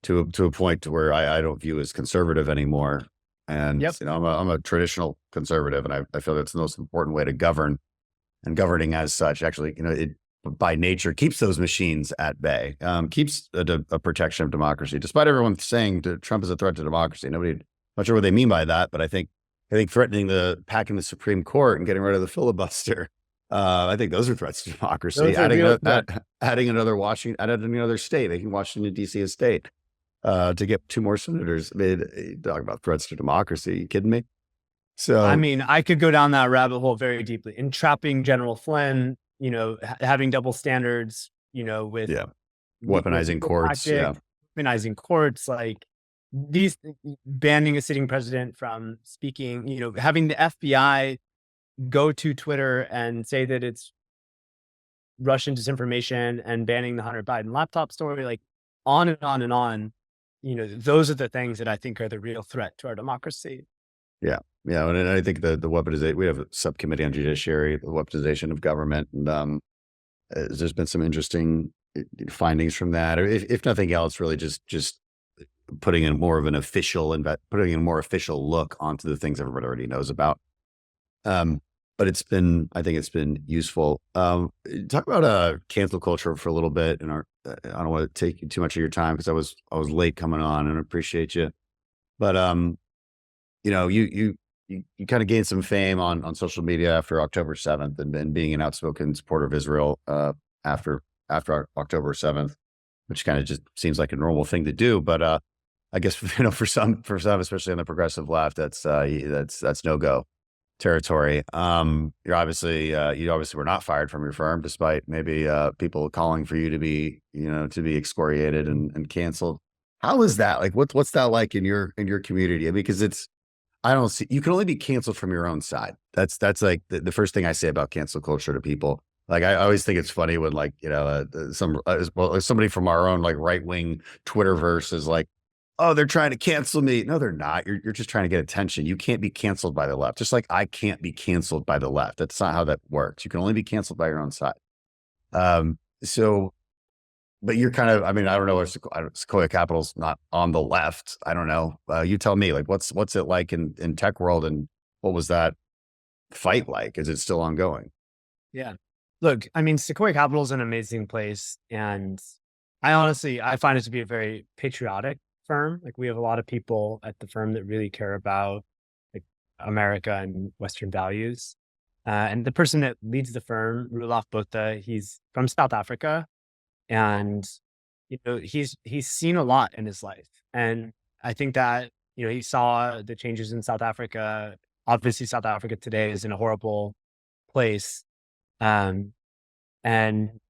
to a point to where I don't view as conservative anymore. And, you know, I'm a traditional conservative, and I feel that's the most important way to govern, and governing as such, actually, you know, it by nature keeps those machines at bay, keeps a protection of democracy, despite everyone saying Trump is a threat to democracy. Not sure what they mean by that, but I think threatening packing the Supreme Court and getting rid of the filibuster, I think those are threats to democracy. Adding another state, making Washington D.C. a state, to get 2 more senators. I mean, talk about threats to democracy. Are you kidding me? So, I mean, I could go down that rabbit hole very deeply. Entrapping General Flynn, you know, having double standards, you know, with weaponizing courts, weaponizing courts, like these, banning a sitting president from speaking, you know, having the FBI go to Twitter and say that it's Russian disinformation and banning the Hunter Biden laptop story, like on and on and on. You know, those are the things that I think are the real threat to our democracy. Yeah. And I think the weaponization, we have a subcommittee on judiciary, the weaponization of government. And there's been some interesting findings from that, or if nothing else, really just putting in more of an official, putting in a more official look onto the things everybody already knows about. But I think it's been useful. Talk about cancel culture for a little bit, and I don't want to take too much of your time because I was late coming on, and I appreciate you. But you know, you kind of gained some fame on social media after October 7th, and being an outspoken supporter of Israel after October 7th, which kind of just seems like a normal thing to do. But I guess, you know, for some, especially on the progressive left, that's no-go territory. You obviously were not fired from your firm, despite maybe people calling for you to be excoriated and canceled. How is that? Like, what's that like in your community? I mean, because you can only be canceled from your own side. That's like the first thing I say about cancel culture to people. Like, I always think it's funny when, like, you know, somebody from our own, like, right-wing Twitterverse is like, oh, they're trying to cancel me. No, they're not. You're just trying to get attention. You can't be canceled by the left. Just like I can't be canceled by the left. That's not how that works. You can only be canceled by your own side. But you're kind of, I mean, I don't know if Sequoia Capital's not on the left. I don't know. You tell me, like, what's it like in tech world, and what was that fight like? Is it still ongoing? Yeah. Look, I mean, Sequoia Capital is an amazing place. And I find it to be a very patriotic firm. Like, we have a lot of people at the firm that really care about, like, America and Western values. And the person that leads the firm, Roelof Botha, he's from South Africa. And, you know, he's seen a lot in his life. And I think that, you know, he saw the changes in South Africa. Obviously, South Africa today is in a horrible place. And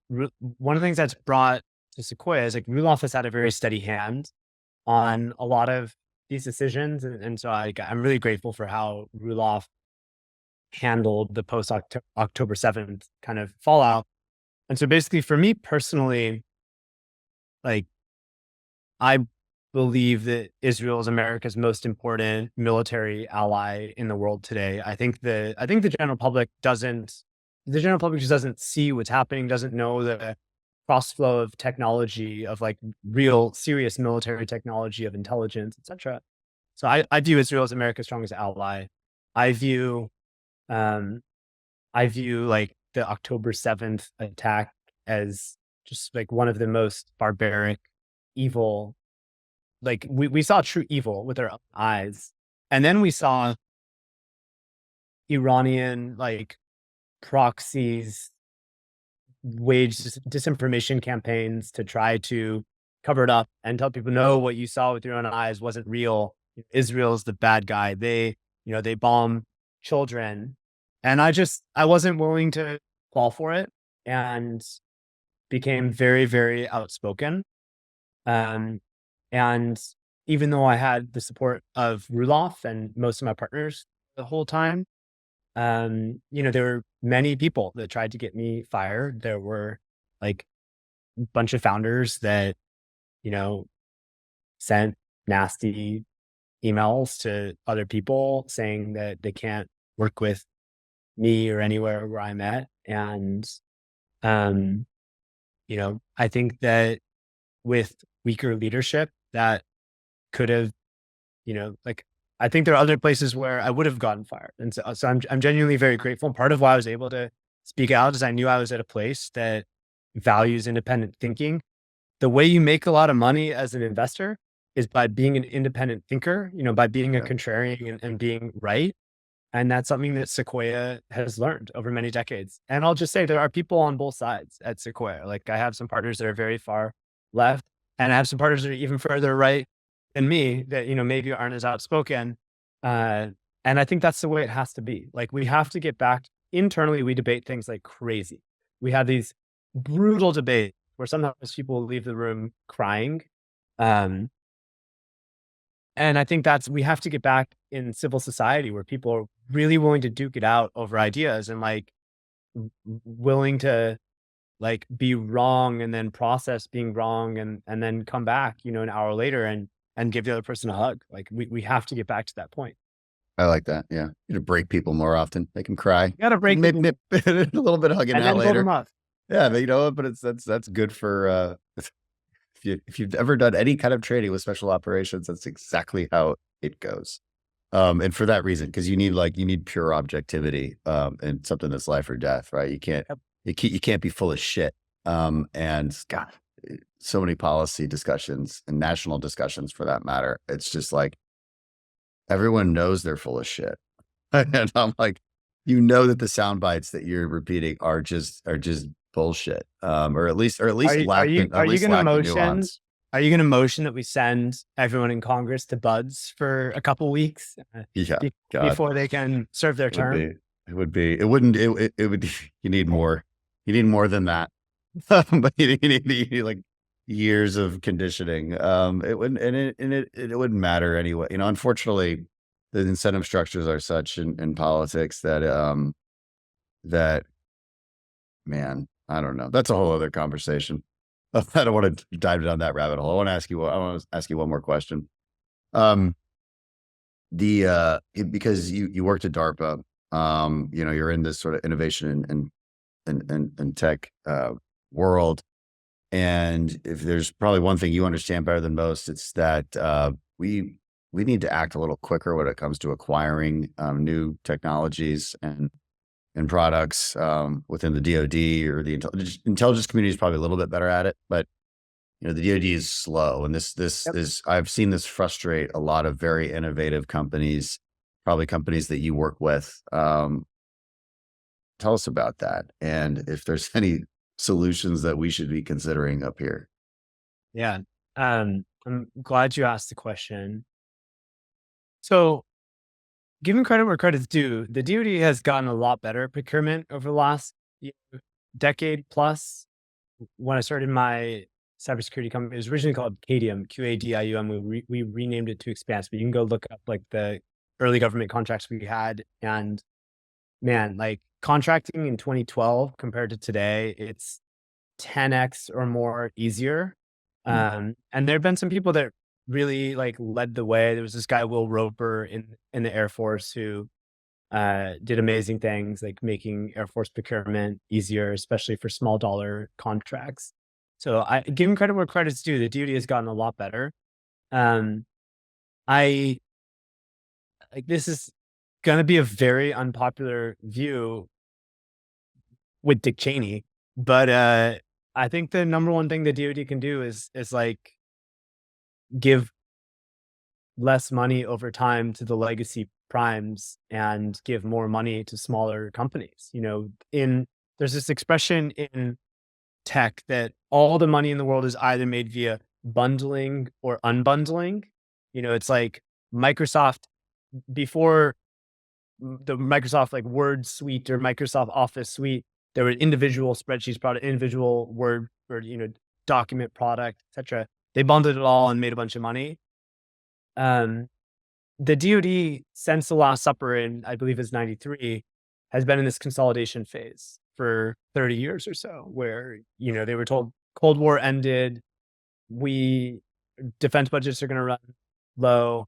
one of the things that's brought to Sequoia is, like, Roelof has had a very steady hand on a lot of these decisions. And so I'm really grateful for how Roelof handled the post-October 7th kind of fallout. And so basically, for me personally, like, I believe that Israel is America's most important military ally in the world today. I think the general public just doesn't see what's happening, doesn't know the cross flow of technology, of, like, real serious military technology, of intelligence, etc. So I view Israel as America's strongest ally. I view like the October 7th attack as just, like, one of the most barbaric, evil, like, we saw true evil with our own eyes. And then we saw Iranian, like, proxies wage disinformation campaigns to try to cover it up and tell people, no, what you saw with your own eyes wasn't real. Israel's the bad guy. They bomb children. And I wasn't willing to fall for it and became very, very outspoken. And even though I had the support of Ruloff and most of my partners the whole time, there were many people that tried to get me fired. There were like a bunch of founders that, sent nasty emails to other people saying that they can't work with me or anywhere where I'm at. And, I think that with weaker leadership that could have, I think there are other places where I would have gotten fired. And so I'm genuinely very grateful. And part of why I was able to speak out is I knew I was at a place that values independent thinking. The way you make a lot of money as an investor is by being an independent thinker, by being a contrarian and being right. And that's something that Sequoia has learned over many decades. And I'll just say there are people on both sides at Sequoia. Like I have some partners that are very far left, and I have some partners that are even further right than me that, maybe aren't as outspoken. And I think that's the way it has to be. Like we have to get back internally. We debate things like crazy. We have these brutal debates where sometimes people will leave the room crying. And I think we have to get back in civil society where people are really willing to duke it out over ideas and willing to be wrong and then process being wrong and then come back, an hour later and give the other person a hug. Like we have to get back to that point. I like that. Yeah. You to break people more often. Make them cry. You gotta break maybe a little bit of hugging and out then later. them up. Yeah, but that's good for if you've ever done any kind of trading with special operations, that's exactly how it goes. And for that reason, because you need pure objectivity in something that's life or death, right? You can't be full of shit. And God, so many policy discussions and national discussions for that matter. It's just like everyone knows they're full of shit. And I'm like, that the sound bites that you're repeating are just bullshit. Or at least Are you gonna nuance. Are you gonna motion that we send everyone in Congress to Buds for a couple weeks Yeah, before they can serve their term? It would. You need more. You need more than that. But you need like years of conditioning. It wouldn't matter anyway. Unfortunately, the incentive structures are such in politics that man, I don't know. That's a whole other conversation. I don't want to dive down that rabbit hole. I want to ask you one more question. Because you worked at DARPA, you're in this sort of innovation and tech world. And if there's probably one thing you understand better than most, it's that we need to act a little quicker when it comes to acquiring new technologies and products within the DoD or the intelligence community is probably a little bit better at it, but the DoD is slow, and this is I've seen this frustrate a lot of very innovative companies, probably companies that you work with. Tell us about that, and if there's any solutions that we should be considering up here. Yeah, I'm glad you asked the question. So, given credit where credit's due, the DoD has gotten a lot better at procurement over the last decade plus. When I started my cybersecurity company, it was originally called Cadium, QADIUM. We renamed it to Expanse, but you can go look up the early government contracts we had. And man, contracting in 2012 compared to today, it's 10x or more easier. And there have been some people that really led the way. There was this guy, Will Roper in the Air Force who did amazing things like making Air Force procurement easier, especially for small dollar contracts. So I give him credit where credit's due. The DoD has gotten a lot better. This is going to be a very unpopular view with Dick Cheney, but I think the number one thing the DoD can do is give less money over time to the legacy primes and give more money to smaller companies. There's this expression in tech that all the money in the world is either made via bundling or unbundling. It's like Microsoft before the Microsoft like Word suite or Microsoft Office suite. There were individual spreadsheets product, individual Word or, document product, etc. They bundled it all and made a bunch of money. The DoD, since the Last Supper in, I believe, is 93, has been in this consolidation phase for 30 years or so, where, they were told Cold War ended, defense budgets are going to run low,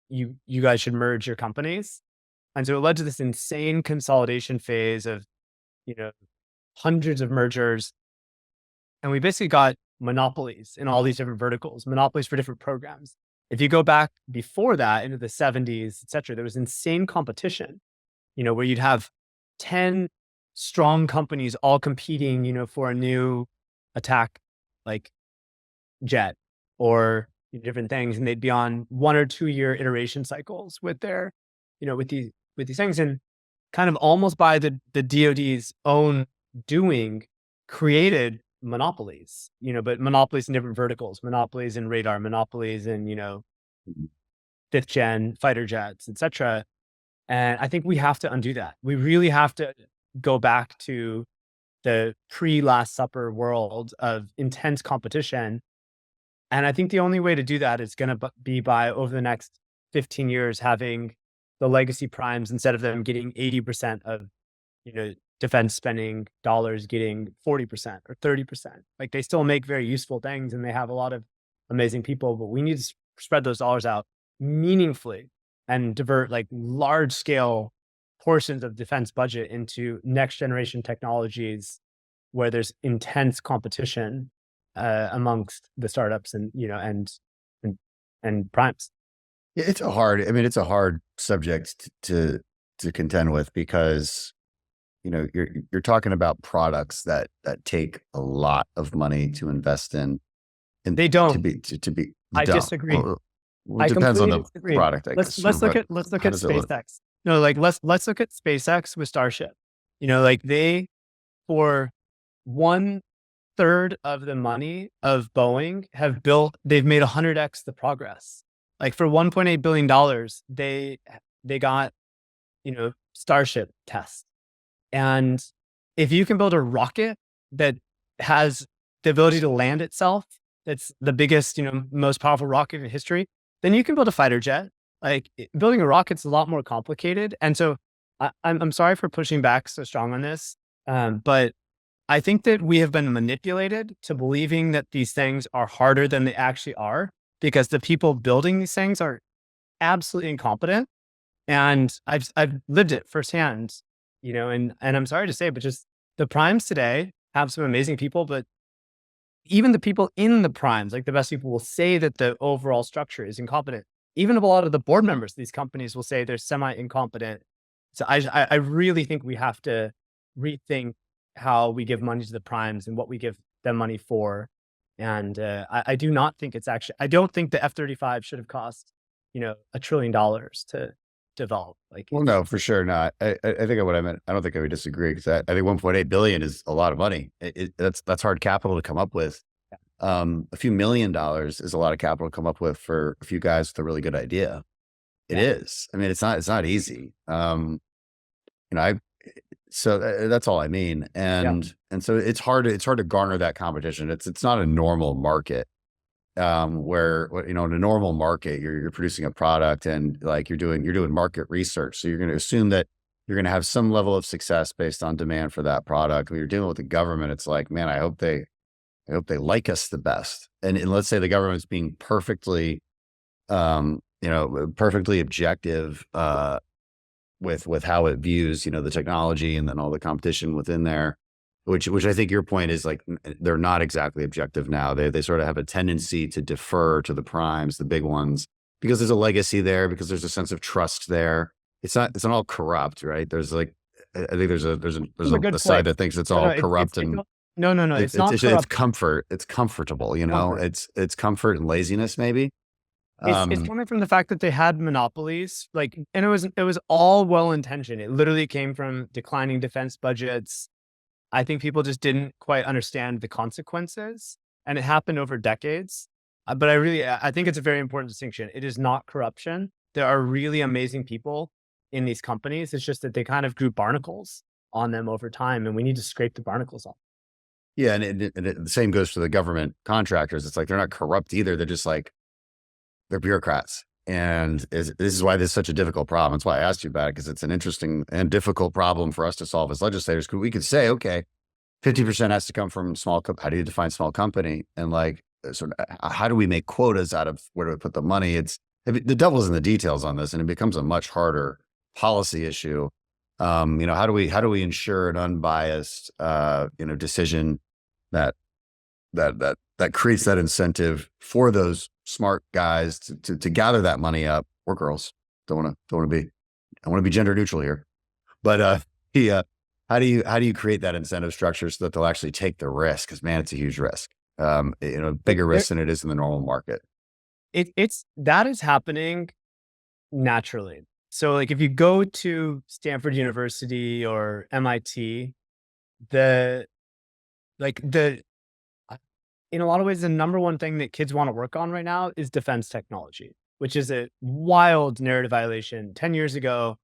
you guys should merge your companies. And so it led to this insane consolidation phase of, hundreds of mergers. And we basically got monopolies in all these different verticals, monopolies for different programs. If you go back before that into the 70s, et cetera, there was insane competition, where you'd have 10 strong companies all competing, for a new attack like jet or different things. And they'd be on 1 or 2 year iteration cycles with their, with these things. And kind of almost by the DoD's own doing created monopolies, but monopolies in different verticals, monopolies in radar, monopolies in, 5th gen fighter jets, etc. And I think we have to undo that. We really have to go back to the pre-Last Supper world of intense competition. And I think the only way to do that is going to be by, over the next 15 years, having the legacy primes, instead of them getting 80% of, defense spending dollars, getting 40% or 30%. Like, they still make very useful things and they have a lot of amazing people, but we need to spread those dollars out meaningfully and divert like large scale portions of defense budget into next generation technologies where there's intense competition amongst the startups and, and primes. Yeah, it's a hard subject to contend with, because you're talking about products that take a lot of money to invest in, and they don't. To be. I disagree. Well, it depends on the disagree. product. Let's look at SpaceX. No, like let's look at SpaceX with Starship. Like they, for 1/3 of the money of Boeing, they've made 100x the progress. Like for $1.8 billion, they got, Starship test. And if you can build a rocket that has the ability to land itself, that's the biggest, most powerful rocket in history, then you can build a fighter jet. Like, building a rocket's a lot more complicated. And so I'm sorry for pushing back so strong on this. But I think that we have been manipulated to believing that these things are harder than they actually are, because the people building these things are absolutely incompetent. And I've lived it firsthand, and I'm sorry to say, but just the primes today have some amazing people, but even the people in the primes, like the best people, will say that the overall structure is incompetent. Even a lot of the board members of these companies will say they're semi-incompetent. So I really think we have to rethink how we give money to the primes and what we give them money for. And I do not think I don't think the F-35 should have cost, $1 trillion to develop. Like, well, no, for sure not. I think what I meant, I don't think I would disagree, because I think 1.8 billion is a lot of money. That's hard capital to come up with. A few $1 million is a lot of capital to come up with for a few guys with a really good idea. It is. I mean, it's not easy. So that's all I mean. And so it's hard to garner that competition. It's not a normal market. Where, in a normal market, you're producing a product and like you're doing market research. So you're going to assume that you're going to have some level of success based on demand for that product. When you're dealing with the government, it's like, man, I hope they like us the best. And let's say the government's being perfectly, perfectly objective, with how it views, the technology and then all the competition within there. Which I think your point is, like, they're not exactly objective now. They sort of have a tendency to defer to the primes, the big ones, because there's a legacy there, because there's a sense of trust there. It's not all corrupt, right? There's like, I think there's a side that thinks it's all corrupt. No, it's not corrupt. It's comfort. It's comfortable, it's comfort and laziness, maybe. It's coming from the fact that they had monopolies, and it was all well-intentioned. It literally came from declining defense budgets. I think people just didn't quite understand the consequences, and it happened over decades. But I think it's a very important distinction. It is not corruption. There are really amazing people in these companies. It's just that they kind of grew barnacles on them over time, and we need to scrape the barnacles off. Yeah, and the same goes for the government contractors. It's like they're not corrupt either. They're just like they're bureaucrats, and this is why this is such a difficult problem. That's why I asked you about it, because it's an interesting and difficult problem for us to solve as legislators. Because we could say, okay, 50% has to come from small. How do you define small company? And like, sort of, how do we make quotas out of where do we put the money? The devil's in the details on this, and it becomes a much harder policy issue. How do we ensure an unbiased, decision that creates that incentive for those smart guys to gather that money up, or girls? I want to be gender neutral here, but how do you create that incentive structure so that they'll actually take the risk? Because man, it's a huge risk, bigger risk than it is in the normal market. That is happening naturally. So like if you go to Stanford University or MIT, in a lot of ways, the number one thing that kids want to work on right now is defense technology, which is a wild narrative violation. 10 years ago,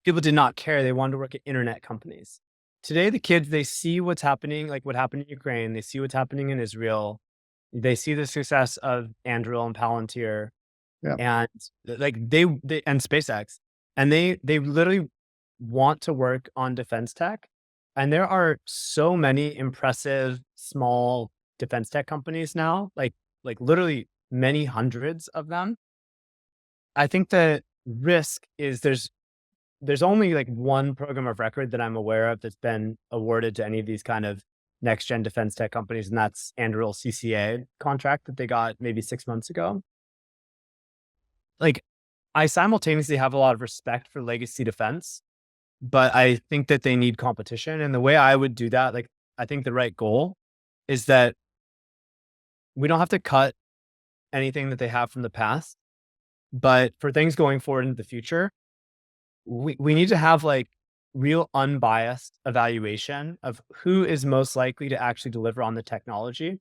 people did not care. They wanted to work at internet companies. Today, the kids, they see what's happening, like what happened in Ukraine. They see what's happening in Israel. They see the success of Anduril and Palantir. Yeah. And like they and SpaceX, and they literally want to work on defense tech. And there are so many impressive small defense tech companies now, like literally many hundreds of them. I think the risk is there's only like one program of record that I'm aware of that's been awarded to any of these kind of next gen defense tech companies, and that's Anduril CCA contract that they got maybe 6 months ago. Like, I simultaneously have a lot of respect for legacy defense, but I think that they need competition. And the way I would do that, like, I think the right goal is that we don't have to cut anything that they have from the past, but for things going forward into the future, we need to have like real unbiased evaluation of who is most likely to actually deliver on the technology,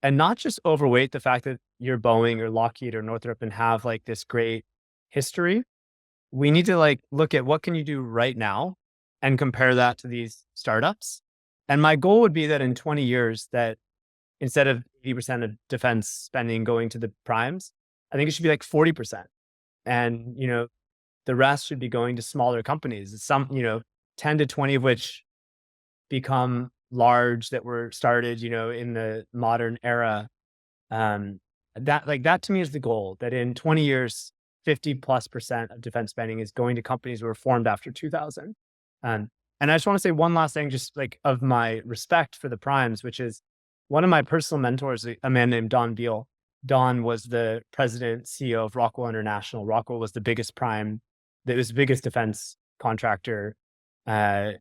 and not just overweight the fact that you're Boeing or Lockheed or Northrop and have like this great history. We need to like look at what can you do right now and compare that to these startups. And my goal would be that in 20 years, that instead of 80% of defense spending going to the primes, I think it should be like 40%. And, the rest should be going to smaller companies. Some, 10 to 20 of which become large, that were started, in the modern era. That to me is the goal, that in 20 years, 50+% of defense spending is going to companies that were formed after 2000. And I just want to say one last thing, just like of my respect for the primes, which is one of my personal mentors, a man named Don Beal. Don was the president, CEO of Rockwell International. Rockwell was the biggest prime, that was the biggest defense contractor at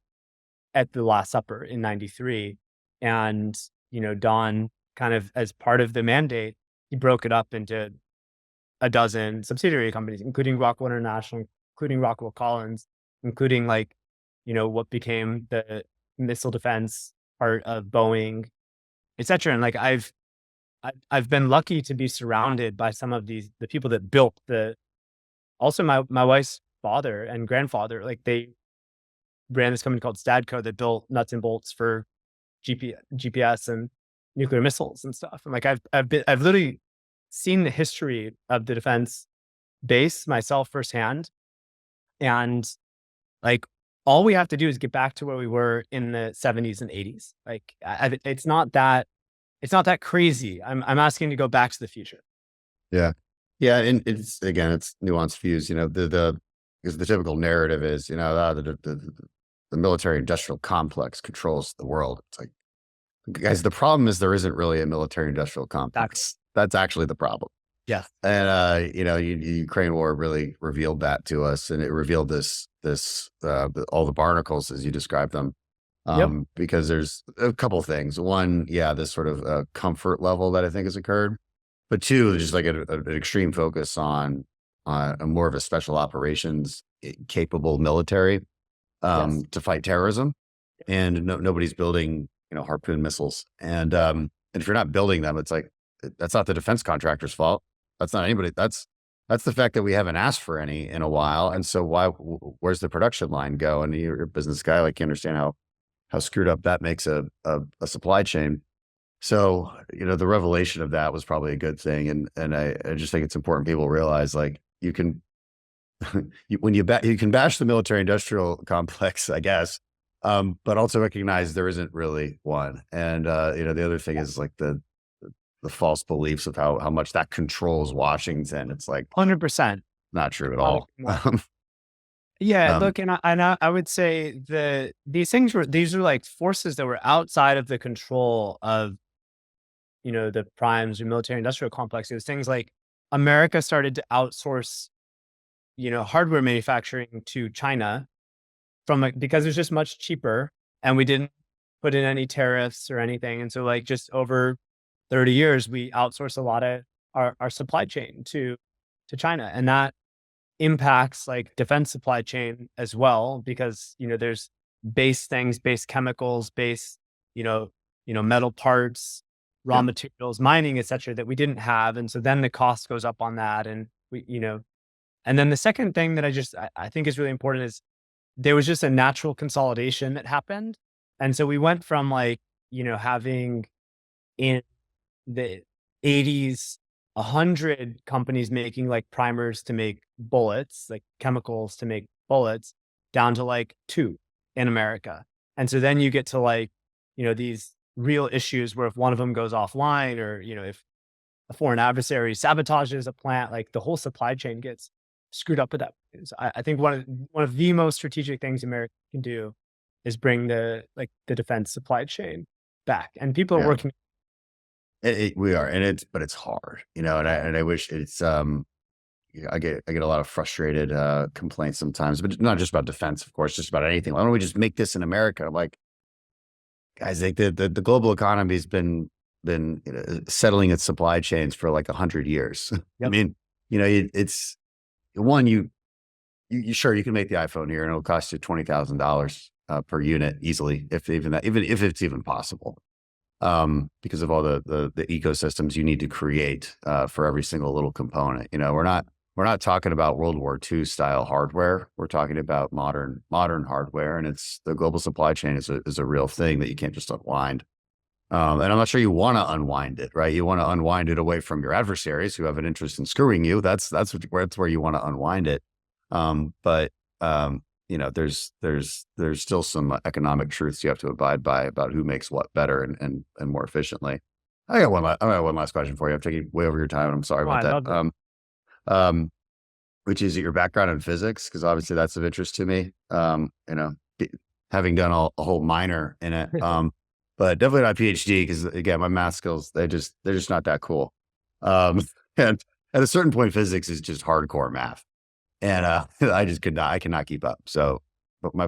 the Last Supper in 93. And, Don kind of, as part of the mandate, he broke it up into a dozen subsidiary companies, including Rockwell International, including Rockwell Collins, including what became the missile defense part of Boeing, et cetera. And like, I've been lucky to be surrounded by some of the people that built also my wife's father and grandfather, like they ran this company called Stadco that built nuts and bolts for GPS and nuclear missiles and stuff. And like, I've literally seen the history of the defense base myself firsthand. And like, all we have to do is get back to where we were in the 70s and 80s. Like, it's not that crazy. I'm asking to go back to the future. Yeah. Yeah. And it's nuanced views, because the typical narrative is, the military industrial complex controls the world. It's like, guys, the problem is there isn't really a military industrial complex. That's actually the problem. Yeah. And, the Ukraine war really revealed that to us, and it revealed all the barnacles as you described them. Because there's a couple of things. One, this sort of comfort level that I think has occurred, but two, just like an extreme focus on a more of a special operations capable military to fight terrorism. And nobody's building, Harpoon missiles. And if you're not building them, it's like, that's not the defense contractor's fault. That's not anybody. That's That's the fact that we haven't asked for any in a while. And so where's the production line go? And you're a business guy, like you understand how screwed up that makes a supply chain. So, the revelation of that was probably a good thing. And I just think it's important people realize, like, you can, you can bash the military industrial complex, I guess, but also recognize there isn't really one. And, the other thing is like the false beliefs of how much that controls Washington. It's like 100%. not true at all. Yeah, look, and I would say these are like forces that were outside of the control of, the primes or military industrial complexes. Things like America started to outsource, hardware manufacturing to China because it was just much cheaper, and we didn't put in any tariffs or anything. And so like just over 30 years, we outsourced a lot of our supply chain to China, and that impacts like defense supply chain as well, because, there's base things, base chemicals, base, metal parts, raw materials, mining, et cetera, that we didn't have. And so then the cost goes up on that. And and then the second thing that I think is really important is there was just a natural consolidation that happened. And so we went from like, having in the 80s, 100 companies making like primers to make bullets, like chemicals to make bullets, down to like 2 in America. And so then you get to like, these real issues where if one of them goes offline, or, if a foreign adversary sabotages a plant, like the whole supply chain gets screwed up with that. So I think one of the most strategic things America can do is bring the defense supply chain back. And people are working. We are, but it's hard, and I wish it's, I get a lot of frustrated complaints sometimes, but not just about defense, of course, just about anything. Why don't we just make this in America? I'm like, guys, like the global economy has been settling its supply chains for like 100 years. Yep. I mean, it's one, you sure you can make the iPhone here and it'll cost you $20,000 per unit easily, if it's even possible. Because of all the ecosystems you need to create for every single little component. We're not talking about World War II style hardware. We're talking about modern hardware, and it's the global supply chain is a real thing that you can't just unwind. And I'm not sure you want to unwind it, right? You want to unwind it away from your adversaries who have an interest in screwing you. That's where you want to unwind it. But there's still some economic truths you have to abide by about who makes what better and more efficiently. I got one last question for you. I'm taking way over your time, and I'm sorry about that. Which is your background in physics, because obviously that's of interest to me. Having done a whole minor in it, but definitely not a PhD, because again, my math skills they're just not that cool. And at a certain point, physics is just hardcore math. And I cannot keep up. So, but more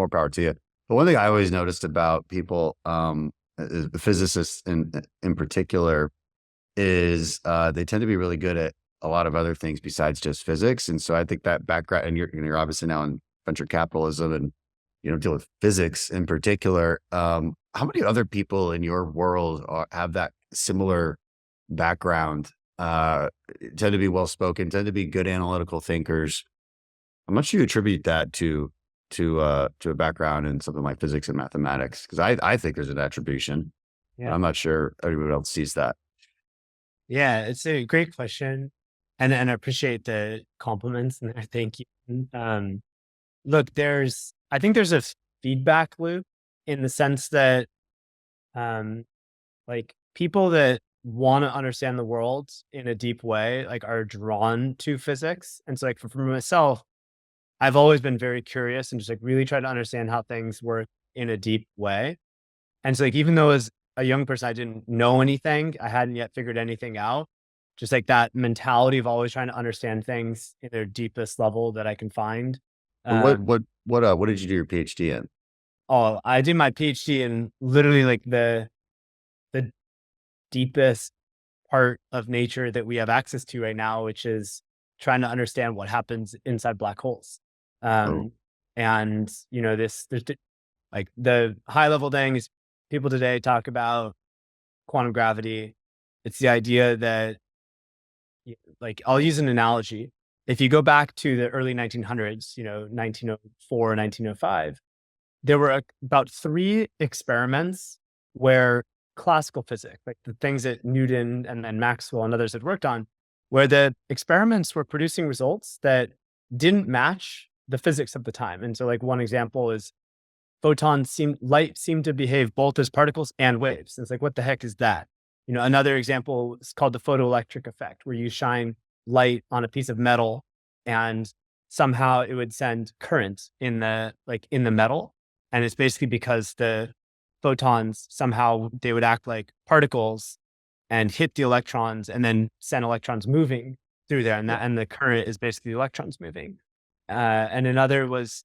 power to you. But one thing I always noticed about people, physicists in particular, is they tend to be really good at a lot of other things besides just physics. And so I think that background, and you're obviously now in venture capitalism and deal with physics in particular. How many other people in your world have that similar background? Tend to be well-spoken, tend to be good analytical thinkers. How much do you attribute that to a background in something like physics and mathematics? Because I think there's an attribution. Yeah. I'm not sure everybody else sees that. Yeah, it's a great question. And I appreciate the compliments and thank you. Look, I think there's a feedback loop in the sense that like people that want to understand the world in a deep way, like are drawn to physics. And so like for myself, I've always been very curious and just like really try to understand how things work in a deep way. And so like, even though as a young person, I didn't know anything, I hadn't yet figured anything out, just like that mentality of always trying to understand things in their deepest level that I can find. What did you do your PhD in? Oh, I did my PhD in literally like the deepest part of nature that we have access to right now, which is trying to understand what happens inside black holes. And there's like the high level things people today talk about quantum gravity. It's the idea that like I'll use an analogy. If you go back to the early 1900s, 1904, 1905, there were about 3 experiments where classical physics, like the things that Newton and Maxwell and others had worked on, where the experiments were producing results that didn't match the physics of the time. And so like one example is light seemed to behave both as particles and waves. And it's like, what the heck is that? Another example is called the photoelectric effect, where you shine light on a piece of metal and somehow it would send current in the metal. And it's basically because the photons somehow they would act like particles and hit the electrons and then send electrons moving through there. And the current is basically electrons moving. And another was,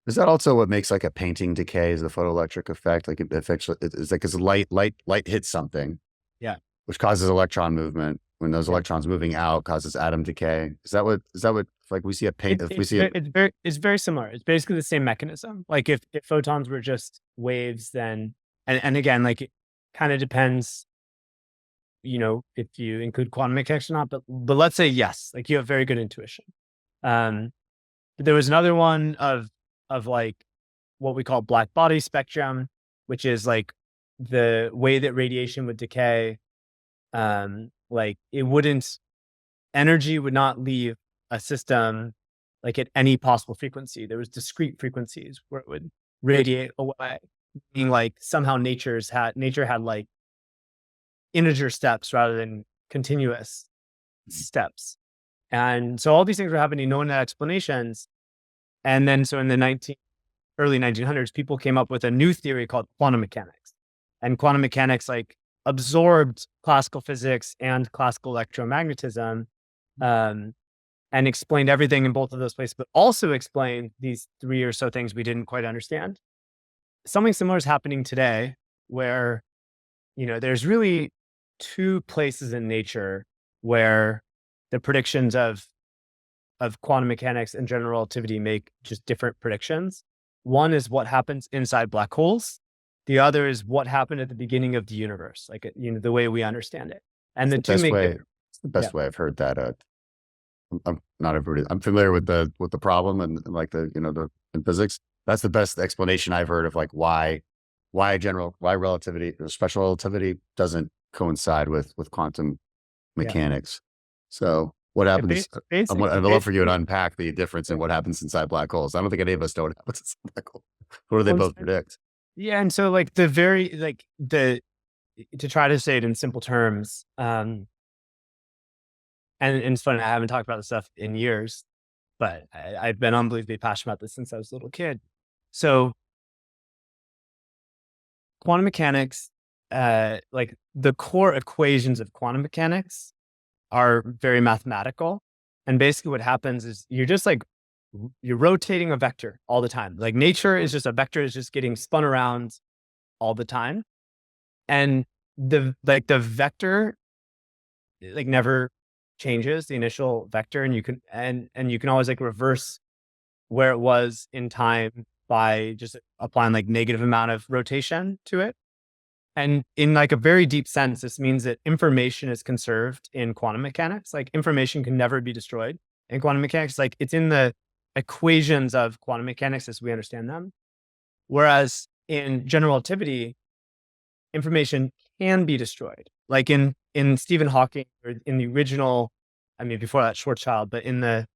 is that also what makes like a painting decay? Is the photoelectric effect? Like it's like because light hits something, which causes electron movement. When those electrons moving out causes atom decay. Is that what like we see a paint? It's very similar. It's basically the same mechanism. Like if photons were just waves, then and again, like it kind of depends, if you include quantum mechanics or not. But let's say yes, like you have very good intuition. But there was another one of like what we call black body spectrum, which is like the way that radiation would decay. Like energy would not leave a system like at any possible frequency. There was discrete frequencies where it would radiate away, being like somehow nature had like integer steps rather than continuous steps. And so all these things were happening, no one had explanations. And then so in the early 1900s, people came up with a new theory called quantum mechanics. And quantum mechanics like absorbed classical physics and classical electromagnetism, and explained everything in both of those places, but also explained these 3 or so things we didn't quite understand. Something similar is happening today where, there's really 2 places in nature where the predictions of quantum mechanics and general relativity make just different predictions. One is what happens inside black holes. The other is what happened at the beginning of the universe, like, the way we understand it. And the two make it's the best way I've heard that. I'm not everybody. I'm familiar with the problem and like in physics. That's the best explanation I've heard of like why relativity or special relativity doesn't coincide with quantum mechanics. So what happens? I'd love for you to unpack the difference in what happens inside black holes. I don't think any of us know what happens inside black holes. What do they both predict? Yeah, and so like to try to say it in simple terms, and it's funny, I haven't talked about this stuff in years, but I've been unbelievably passionate about this since I was a little kid. So quantum mechanics, like the core equations of quantum mechanics are very mathematical. And basically what happens is you're rotating a vector all the time. Like nature is just a vector is just getting spun around all the time. And the vector like never changes, the initial vector, and you can always like reverse where it was in time by just applying like negative amount of rotation to it. And in like a very deep sense, this means that information is conserved in quantum mechanics. Like information can never be destroyed in quantum mechanics. Like it's in the equations of quantum mechanics as we understand them. Whereas in general relativity, information can be destroyed. Like in Stephen Hawking, or in the original, before that Schwarzschild, but in the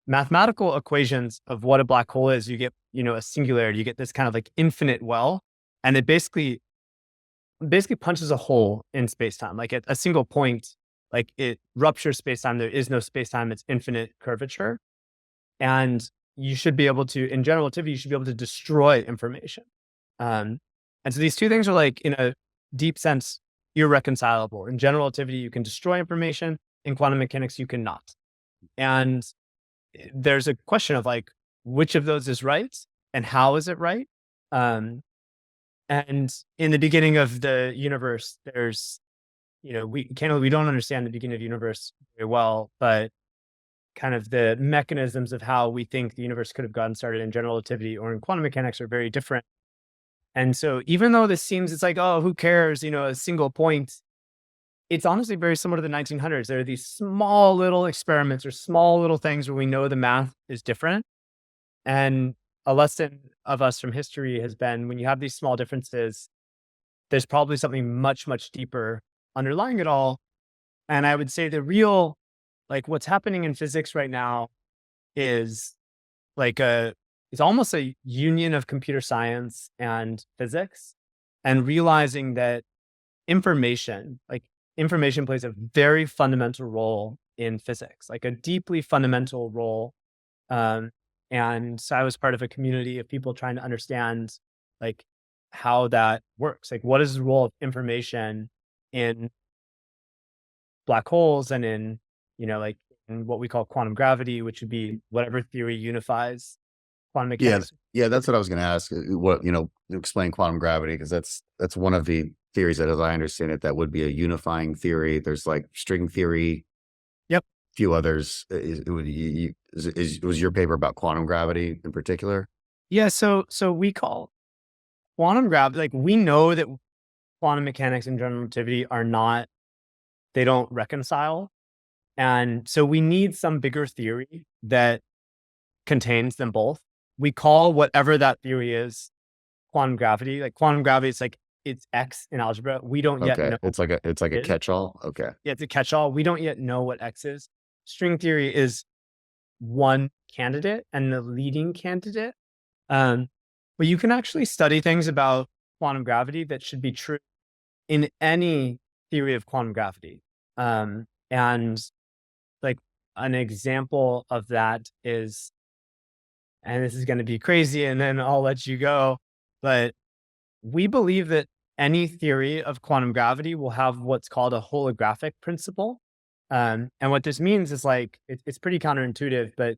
mathematical equations of what a black hole is, you get, a singularity, you get this kind of like infinite well, and it basically punches a hole in space-time. Like at a single point, like it ruptures space-time. There is no space-time, it's infinite curvature. And you should be able to, in general relativity, you should be able to destroy information. And so these two things are like, in a deep sense, irreconcilable. In general relativity, you can destroy information. In quantum mechanics, you cannot. And there's a question of like, which of those is right and how is it right? And in the beginning of the universe, there's, we don't understand the beginning of the universe very well, but kind of the mechanisms of how we think the universe could have gotten started in general relativity or in quantum mechanics are very different. And so even though this seems, it's like, oh, who cares, a single point, it's honestly very similar to the 1900s. There are these small little experiments or small little things where we know the math is different. And a lesson of us from history has been when you have these small differences, there's probably something much, much deeper underlying it all. And I would say the real, like what's happening in physics right now is it's almost a union of computer science and physics, and realizing that information plays a very fundamental role in physics, like a deeply fundamental role. And so I was part of a community of people trying to understand like how that works. Like, what is the role of information in black holes and in, like in what we call quantum gravity, which would be whatever theory unifies quantum mechanics. Yeah, that's what I was going to ask. What, explain quantum gravity, because that's one of the theories that, as I understand it, that would be a unifying theory. There's like string theory. Yep. A few others. Was your paper about quantum gravity in particular? Yeah. So we call quantum gravity, like we know that quantum mechanics and general relativity they don't reconcile. And so we need some bigger theory that contains them both. We call whatever that theory is quantum gravity. Like quantum gravity, it's X in algebra. We don't yet know. It's like a catch-all. Okay. Yeah, it's a catch-all. We don't yet know what X is. String theory is one candidate and the leading candidate. But you can actually study things about quantum gravity that should be true in any theory of quantum gravity. And like an example of that is, and this is going to be crazy, and then I'll let you go, but we believe that any theory of quantum gravity will have what's called a holographic principle. And what this means is it's pretty counterintuitive, but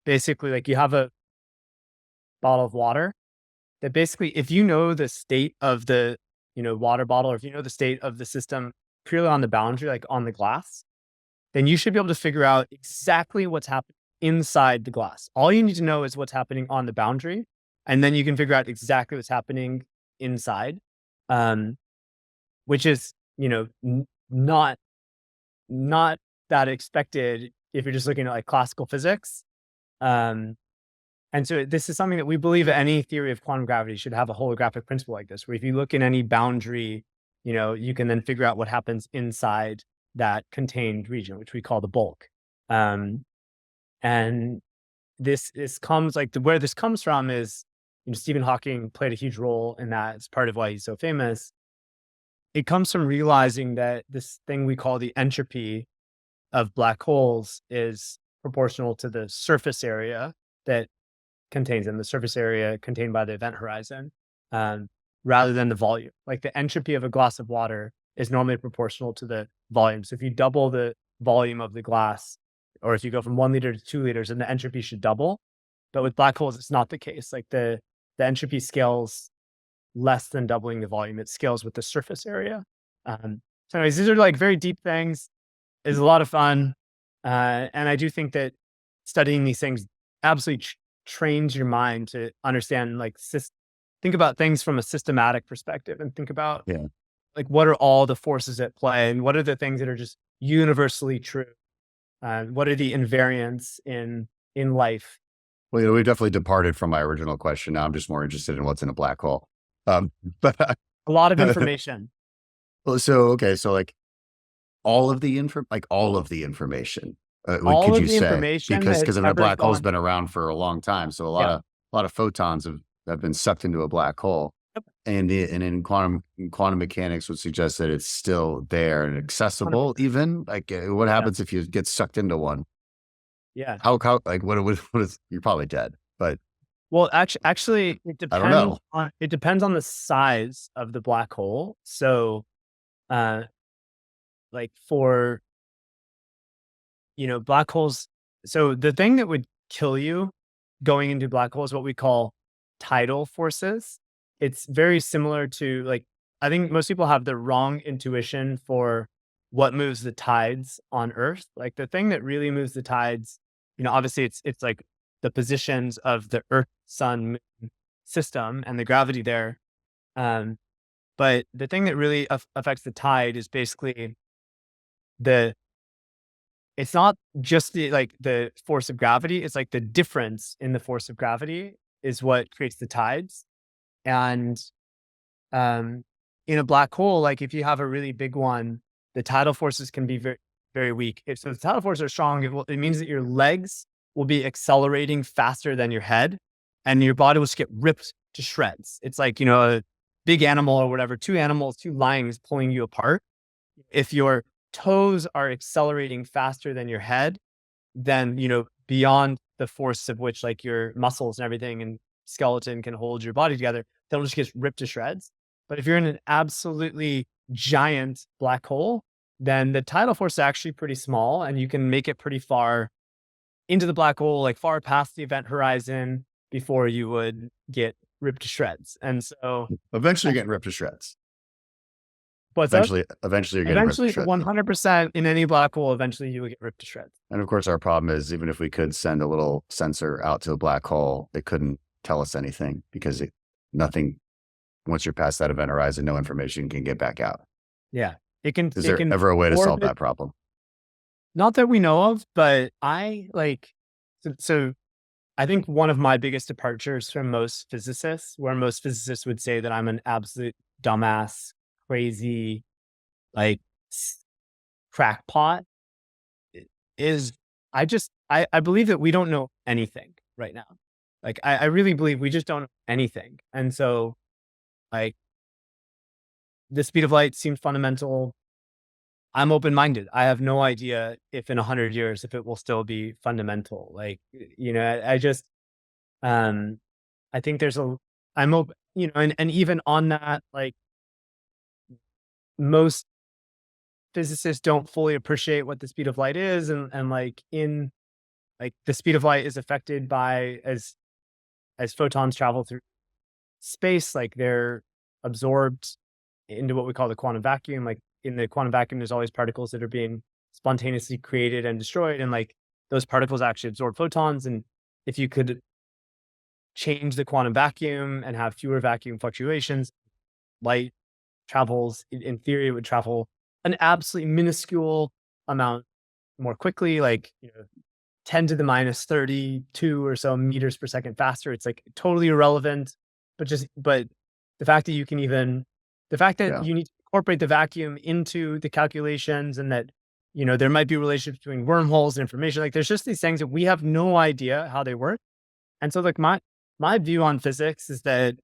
basically like you have a bottle of water that basically, if you know the state of the, water bottle, or if you know the state of the system purely on the boundary, like on the glass, then you should be able to figure out exactly what's happening inside the glass. All you need to know is what's happening on the boundary, and then you can figure out exactly what's happening inside, which is, not that expected if you're just looking at like classical physics. And so this is something that we believe any theory of quantum gravity should have a holographic principle like this, where if you look in any boundary, you can then figure out what happens inside that contained region, which we call the bulk. And this comes where this comes from is, Stephen Hawking played a huge role in that. It's part of why he's so famous. It comes from realizing that this thing we call the entropy of black holes is proportional to the surface area that contains them, the surface area contained by the event horizon, rather than the volume. Like the entropy of a glass of water is normally proportional to the volume. So if you double the volume of the glass, or if you go from 1 liter to 2 liters, then the entropy should double. But with black holes, it's not the case. Like the entropy scales less than doubling the volume. It scales with the surface area. So anyways, these are like very deep things. It's a lot of fun. And I do think that studying these things absolutely trains your mind to understand, think about things from a systematic perspective, and think about what are all the forces at play, and what are the things that are just universally true. What are the invariants in life? Well, we've definitely departed from my original question. Now I'm just more interested in what's in a black hole. But a lot of information. So like all of the information. All could of you the say? information Because a black gone. hole's been around for a long time, so a lot of photons have been sucked into a black hole. Yep. And in quantum mechanics would suggest that it's still there and accessible. 100%. Even what happens if you get sucked into one? Yeah. How what is, you're probably dead, but well, actually it depends. I don't know. It depends on the size of the black hole. So, for black holes. So the thing that would kill you going into black holes, what we call tidal forces. It's very similar to I think most people have the wrong intuition for what moves the tides on Earth. Like the thing that really moves the tides, obviously it's like the positions of the Earth, Sun, Moon system and the gravity there. But the thing that really affects the tide is basically it's not just the force of gravity. It's like the difference in the force of gravity is what creates the tides. And in a black hole, like if you have a really big one, the tidal forces can be very, very weak. If so the tidal forces are strong, it means that your legs will be accelerating faster than your head, and your body will just get ripped to shreds. It's like, a big animal or whatever, two lions pulling you apart. If your toes are accelerating faster than your head, then, beyond the force of which like your muscles and everything and skeleton can hold your body together, they'll just get ripped to shreds. But if you're in an absolutely giant black hole, then the tidal force is actually pretty small, and you can make it pretty far into the black hole, like far past the event horizon before you would get ripped to shreds. And so Eventually you're getting ripped to shreds. what's Eventually you're getting ripped to eventually shreds. 100% in any black hole, eventually you will get ripped to shreds. And of course, our problem is even if we could send a little sensor out to a black hole, it couldn't tell us anything because nothing, once you're past that event horizon, no information can get back out. Yeah. It can. Is there ever a way to solve orbit- that problem? Not that we know of, but so I think one of my biggest departures from most physicists, where most physicists would say that I'm an absolute dumbass, crazy, crackpot, is I believe that we don't know anything right now. Like, I really believe we just don't know anything. And so, the speed of light seems fundamental. I'm open-minded. I have no idea if in 100 years, if it will still be fundamental. I think I'm open, and even on that, most physicists don't fully appreciate what the speed of light is. And the speed of light is affected by, as photons travel through space, they're absorbed into what we call the quantum vacuum. In the quantum vacuum, there's always particles that are being spontaneously created and destroyed. And those particles actually absorb photons. And if you could change the quantum vacuum and have fewer vacuum fluctuations, light travels, in theory, it would travel an absolutely minuscule amount more quickly, 10 to the minus 32 or so meters per second faster. It's totally irrelevant, but the fact that you need to incorporate the vacuum into the calculations, and that, there might be relationships between wormholes and information. There's just these things that we have no idea how they work. And so my view on physics is that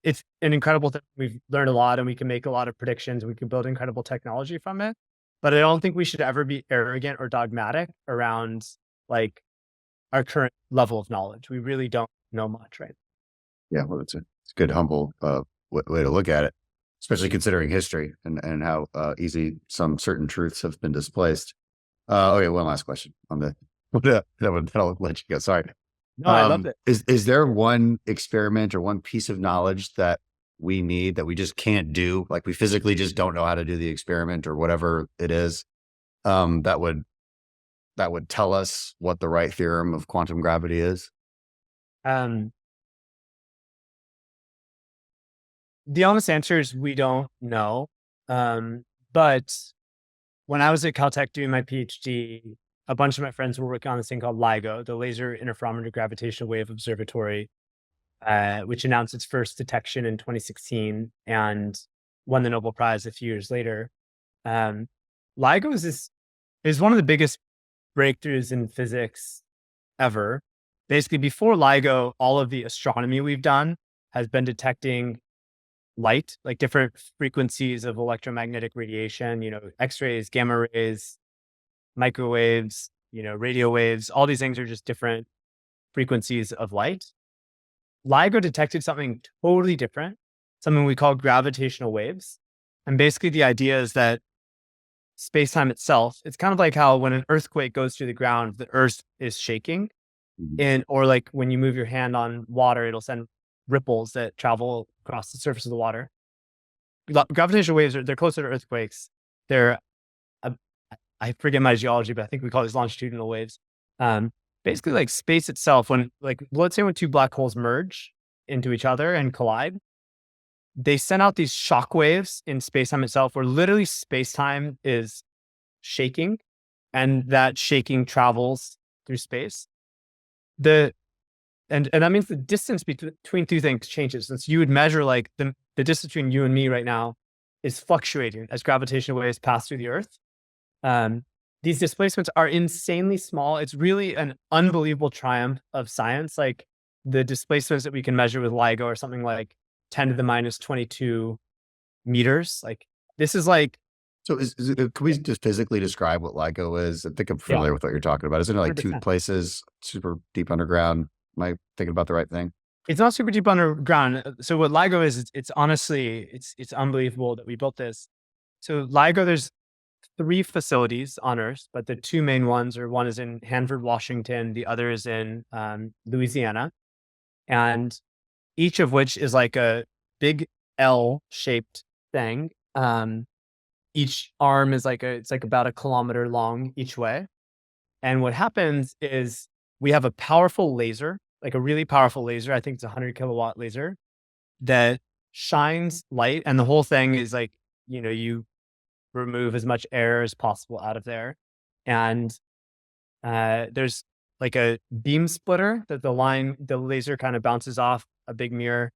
it's an incredible thing. We've learned a lot, and we can make a lot of predictions. We can build incredible technology from it. But I don't think we should ever be arrogant or dogmatic around our current level of knowledge. We really don't know much, right? Yeah, well, it's a good, humble way to look at it, especially considering history and how easy some certain truths have been displaced. Okay, one last question on that'll let you go. Sorry. No, I love it. Is there one experiment or one piece of knowledge that we need that we just can't do? We physically just don't know how to do the experiment or whatever it is, that would tell us what the right theorem of quantum gravity is? The honest answer is we don't know. But when I was at Caltech doing my PhD, a bunch of my friends were working on this thing called LIGO, the Laser Interferometer Gravitational Wave Observatory, which announced its first detection in 2016 and won the Nobel Prize a few years later. LIGO is one of the biggest breakthroughs in physics ever. Basically, before LIGO, all of the astronomy we've done has been detecting light, different frequencies of electromagnetic radiation, X-rays, gamma rays, microwaves, radio waves. All these things are just different frequencies of light. LIGO detected something totally different, something we call gravitational waves. And basically the idea is that space-time itself, it's kind of like how when an earthquake goes through the ground, the earth is shaking. Or when you move your hand on water, it'll send ripples that travel across the surface of the water. Gravitational waves they're closer to earthquakes. They're I forget my geology, but I think we call these longitudinal waves. Basically, space itself, when let's say when two black holes merge into each other and collide, they sent out these shock waves in space-time itself, where literally space-time is shaking, and that shaking travels through space. And that means the distance between two things changes. Since you would measure like the distance between you and me right now is fluctuating as gravitational waves pass through the Earth. These displacements are insanely small. It's really an unbelievable triumph of science. Like the displacements that we can measure with LIGO are something like 10 to the minus 22 meters. Like this is like, So can we just physically describe what LIGO is? I think I'm familiar with what you're talking about. Isn't it like 2 100%. places, super deep underground? Am I thinking about the right thing? It's not super deep underground. So what LIGO is, it's honestly, it's unbelievable that we built this. So LIGO, there's 3 facilities on Earth, but the 2 main ones are, one is in Hanford, Washington, the other is in Louisiana, and each of which is like a big L-shaped thing. Each arm is it's like about 1 kilometer long each way. And what happens is we have a powerful laser, like a really powerful laser. I think it's a 100 kilowatt laser that shines light, and the whole thing is like, you remove as much air as possible out of there. And there's like a beam splitter that the laser kind of bounces off a big mirror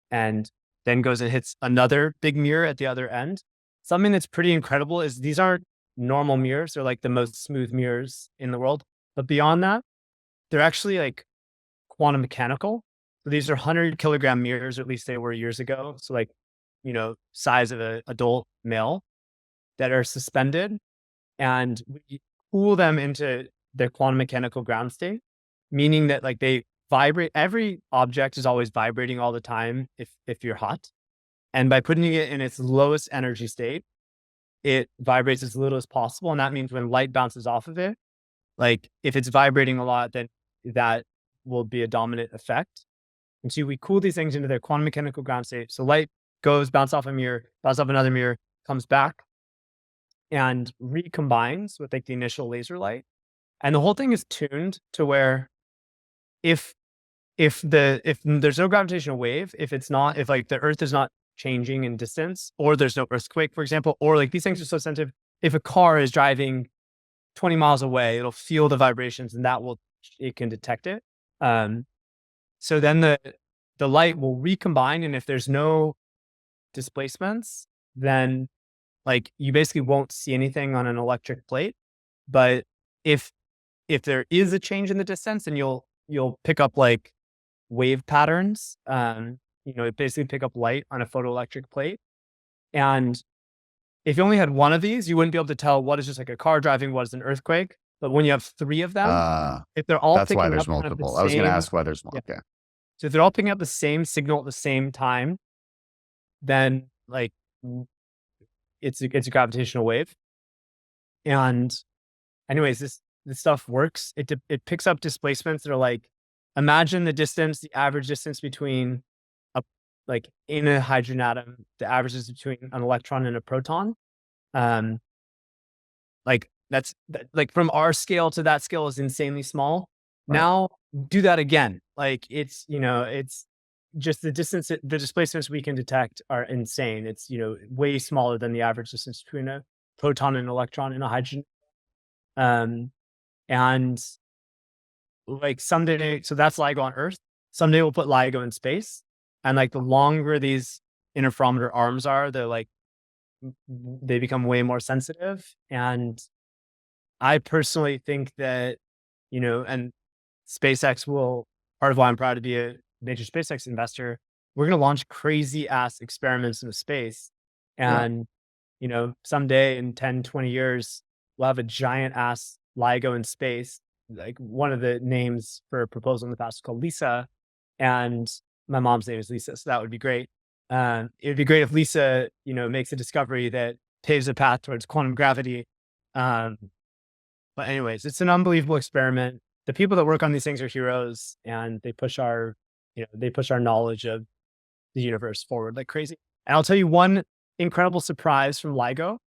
and then goes and hits another big mirror at the other end. Something that's pretty incredible is these aren't normal mirrors. They're like the most smooth mirrors in the world. But beyond that, they're actually like quantum mechanical. So these are 100 kilogram mirrors, or at least they were years ago. So like, size of an adult male, that are suspended, and we cool them into their quantum mechanical ground state, meaning that like they vibrate. Every object is always vibrating all the time if you're hot. And by putting it in its lowest energy state, it vibrates as little as possible. And that means when light bounces off of it, like if it's vibrating a lot, then that will be a dominant effect. And so we cool these things into their quantum mechanical ground state. So light goes, bounce off a mirror, bounce off another mirror, comes back, and recombines with like the initial laser light. And the whole thing is tuned to where if there's no gravitational wave, if like the Earth is not changing in distance, or there's no earthquake, for example, or like these things are so sensitive, if a car is driving 20 miles away, it'll feel the vibrations, and it can detect it. So then the light will recombine, and if there's no displacements, then like you basically won't see anything on an electric plate. But if there is a change in the distance, then you'll pick up like wave patterns. Basically pick up light on a photoelectric plate. And if you only had one of these, you wouldn't be able to tell what is just like a car driving, what is an earthquake. But when you have 3 of them, if they're all that's picking why there's up kind of the multiple. I was going to same- ask why there's more. Yeah. Okay. So if they're all picking up the same signal at the same time, then like it's a gravitational wave. And anyways, this stuff works. It picks up displacements that are like, imagine the average distance between in a hydrogen atom, the average is between an electron and a proton. Like from our scale to that scale is insanely small. Right. Now do that again. Like it's just the displacements we can detect are insane. It's, way smaller than the average distance between a proton and an electron in a hydrogen. And like someday, so that's LIGO on Earth. Someday we'll put LIGO in space. And like the longer these interferometer arms are, they become way more sensitive. And I personally think that, and SpaceX part of why I'm proud to be a major SpaceX investor, we're going to launch crazy ass experiments into space. And, someday in 10, 20 years, we'll have a giant ass LIGO in space. Like one of the names for a proposal in the past is called Lisa. And my mom's name is Lisa, so that would be great. It would be great if Lisa, makes a discovery that paves a path towards quantum gravity. But anyways, it's an unbelievable experiment. The people that work on these things are heroes, and they push our knowledge of the universe forward like crazy. And I'll tell you one incredible surprise from LIGO.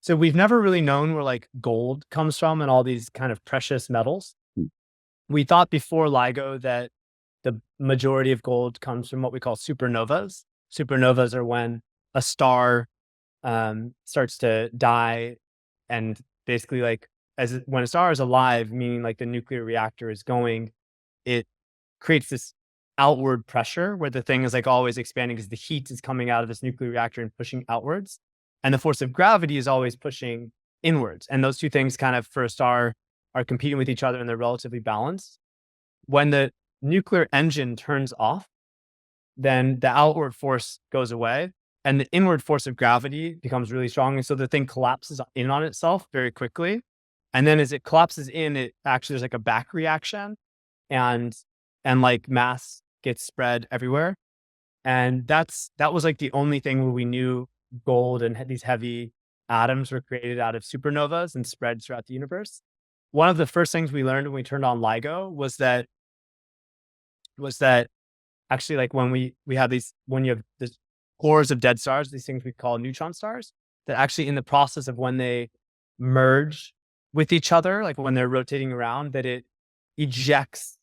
So we've never really known where like gold comes from and all these kind of precious metals. We thought before LIGO that the majority of gold comes from what we call supernovas. Supernovas are when a star starts to die, and basically like when a star is alive, meaning like the nuclear reactor is going, it creates this outward pressure where the thing is like always expanding because the heat is coming out of this nuclear reactor and pushing outwards. And the force of gravity is always pushing inwards. And those two things kind of for a star are competing with each other and they're relatively balanced. When the nuclear engine turns off, then the outward force goes away and the inward force of gravity becomes really strong. And so the thing collapses in on itself very quickly. And then as it collapses in, it actually, there's like a back reaction and like mass gets spread everywhere. And that was like the only thing where we knew gold and these heavy atoms were created out of supernovas and spread throughout the universe. One of the first things we learned when we turned on LIGO was that actually like when we have these, when you have this cores of dead stars, these things we call neutron stars, that actually in the process of when they merge with each other, like when they're rotating around, that it ejects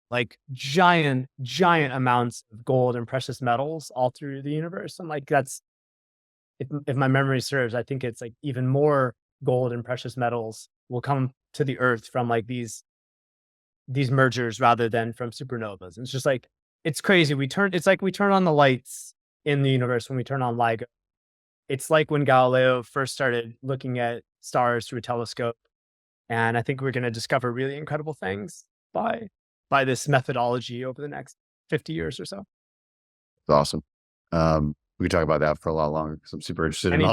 like giant amounts of gold and precious metals all through the universe. And like that's, if my memory serves, I think it's like even more gold and precious metals will come to the earth from like these mergers rather than from supernovas. And it's just like, it's crazy. It's like we turn on the lights in the universe when we turn on LIGO. It's like when Galileo first started looking at stars through a telescope. And I think we're going to discover really incredible things by this methodology over the next 50 years or so. It's awesome. We could talk about that for a lot longer because I'm super interested in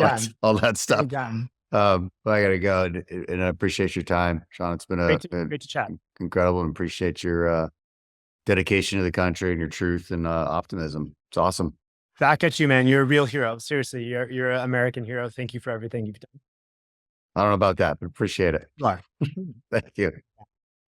all that stuff. But I gotta go, and I appreciate your time, Shaun. It's been great to chat. Incredible, and appreciate your dedication to the country and your truth and optimism. It's awesome. Back at you, man. You're a real hero. Seriously, you're an American hero. Thank you for everything you've done. I don't know about that, but appreciate it. You are. Thank you.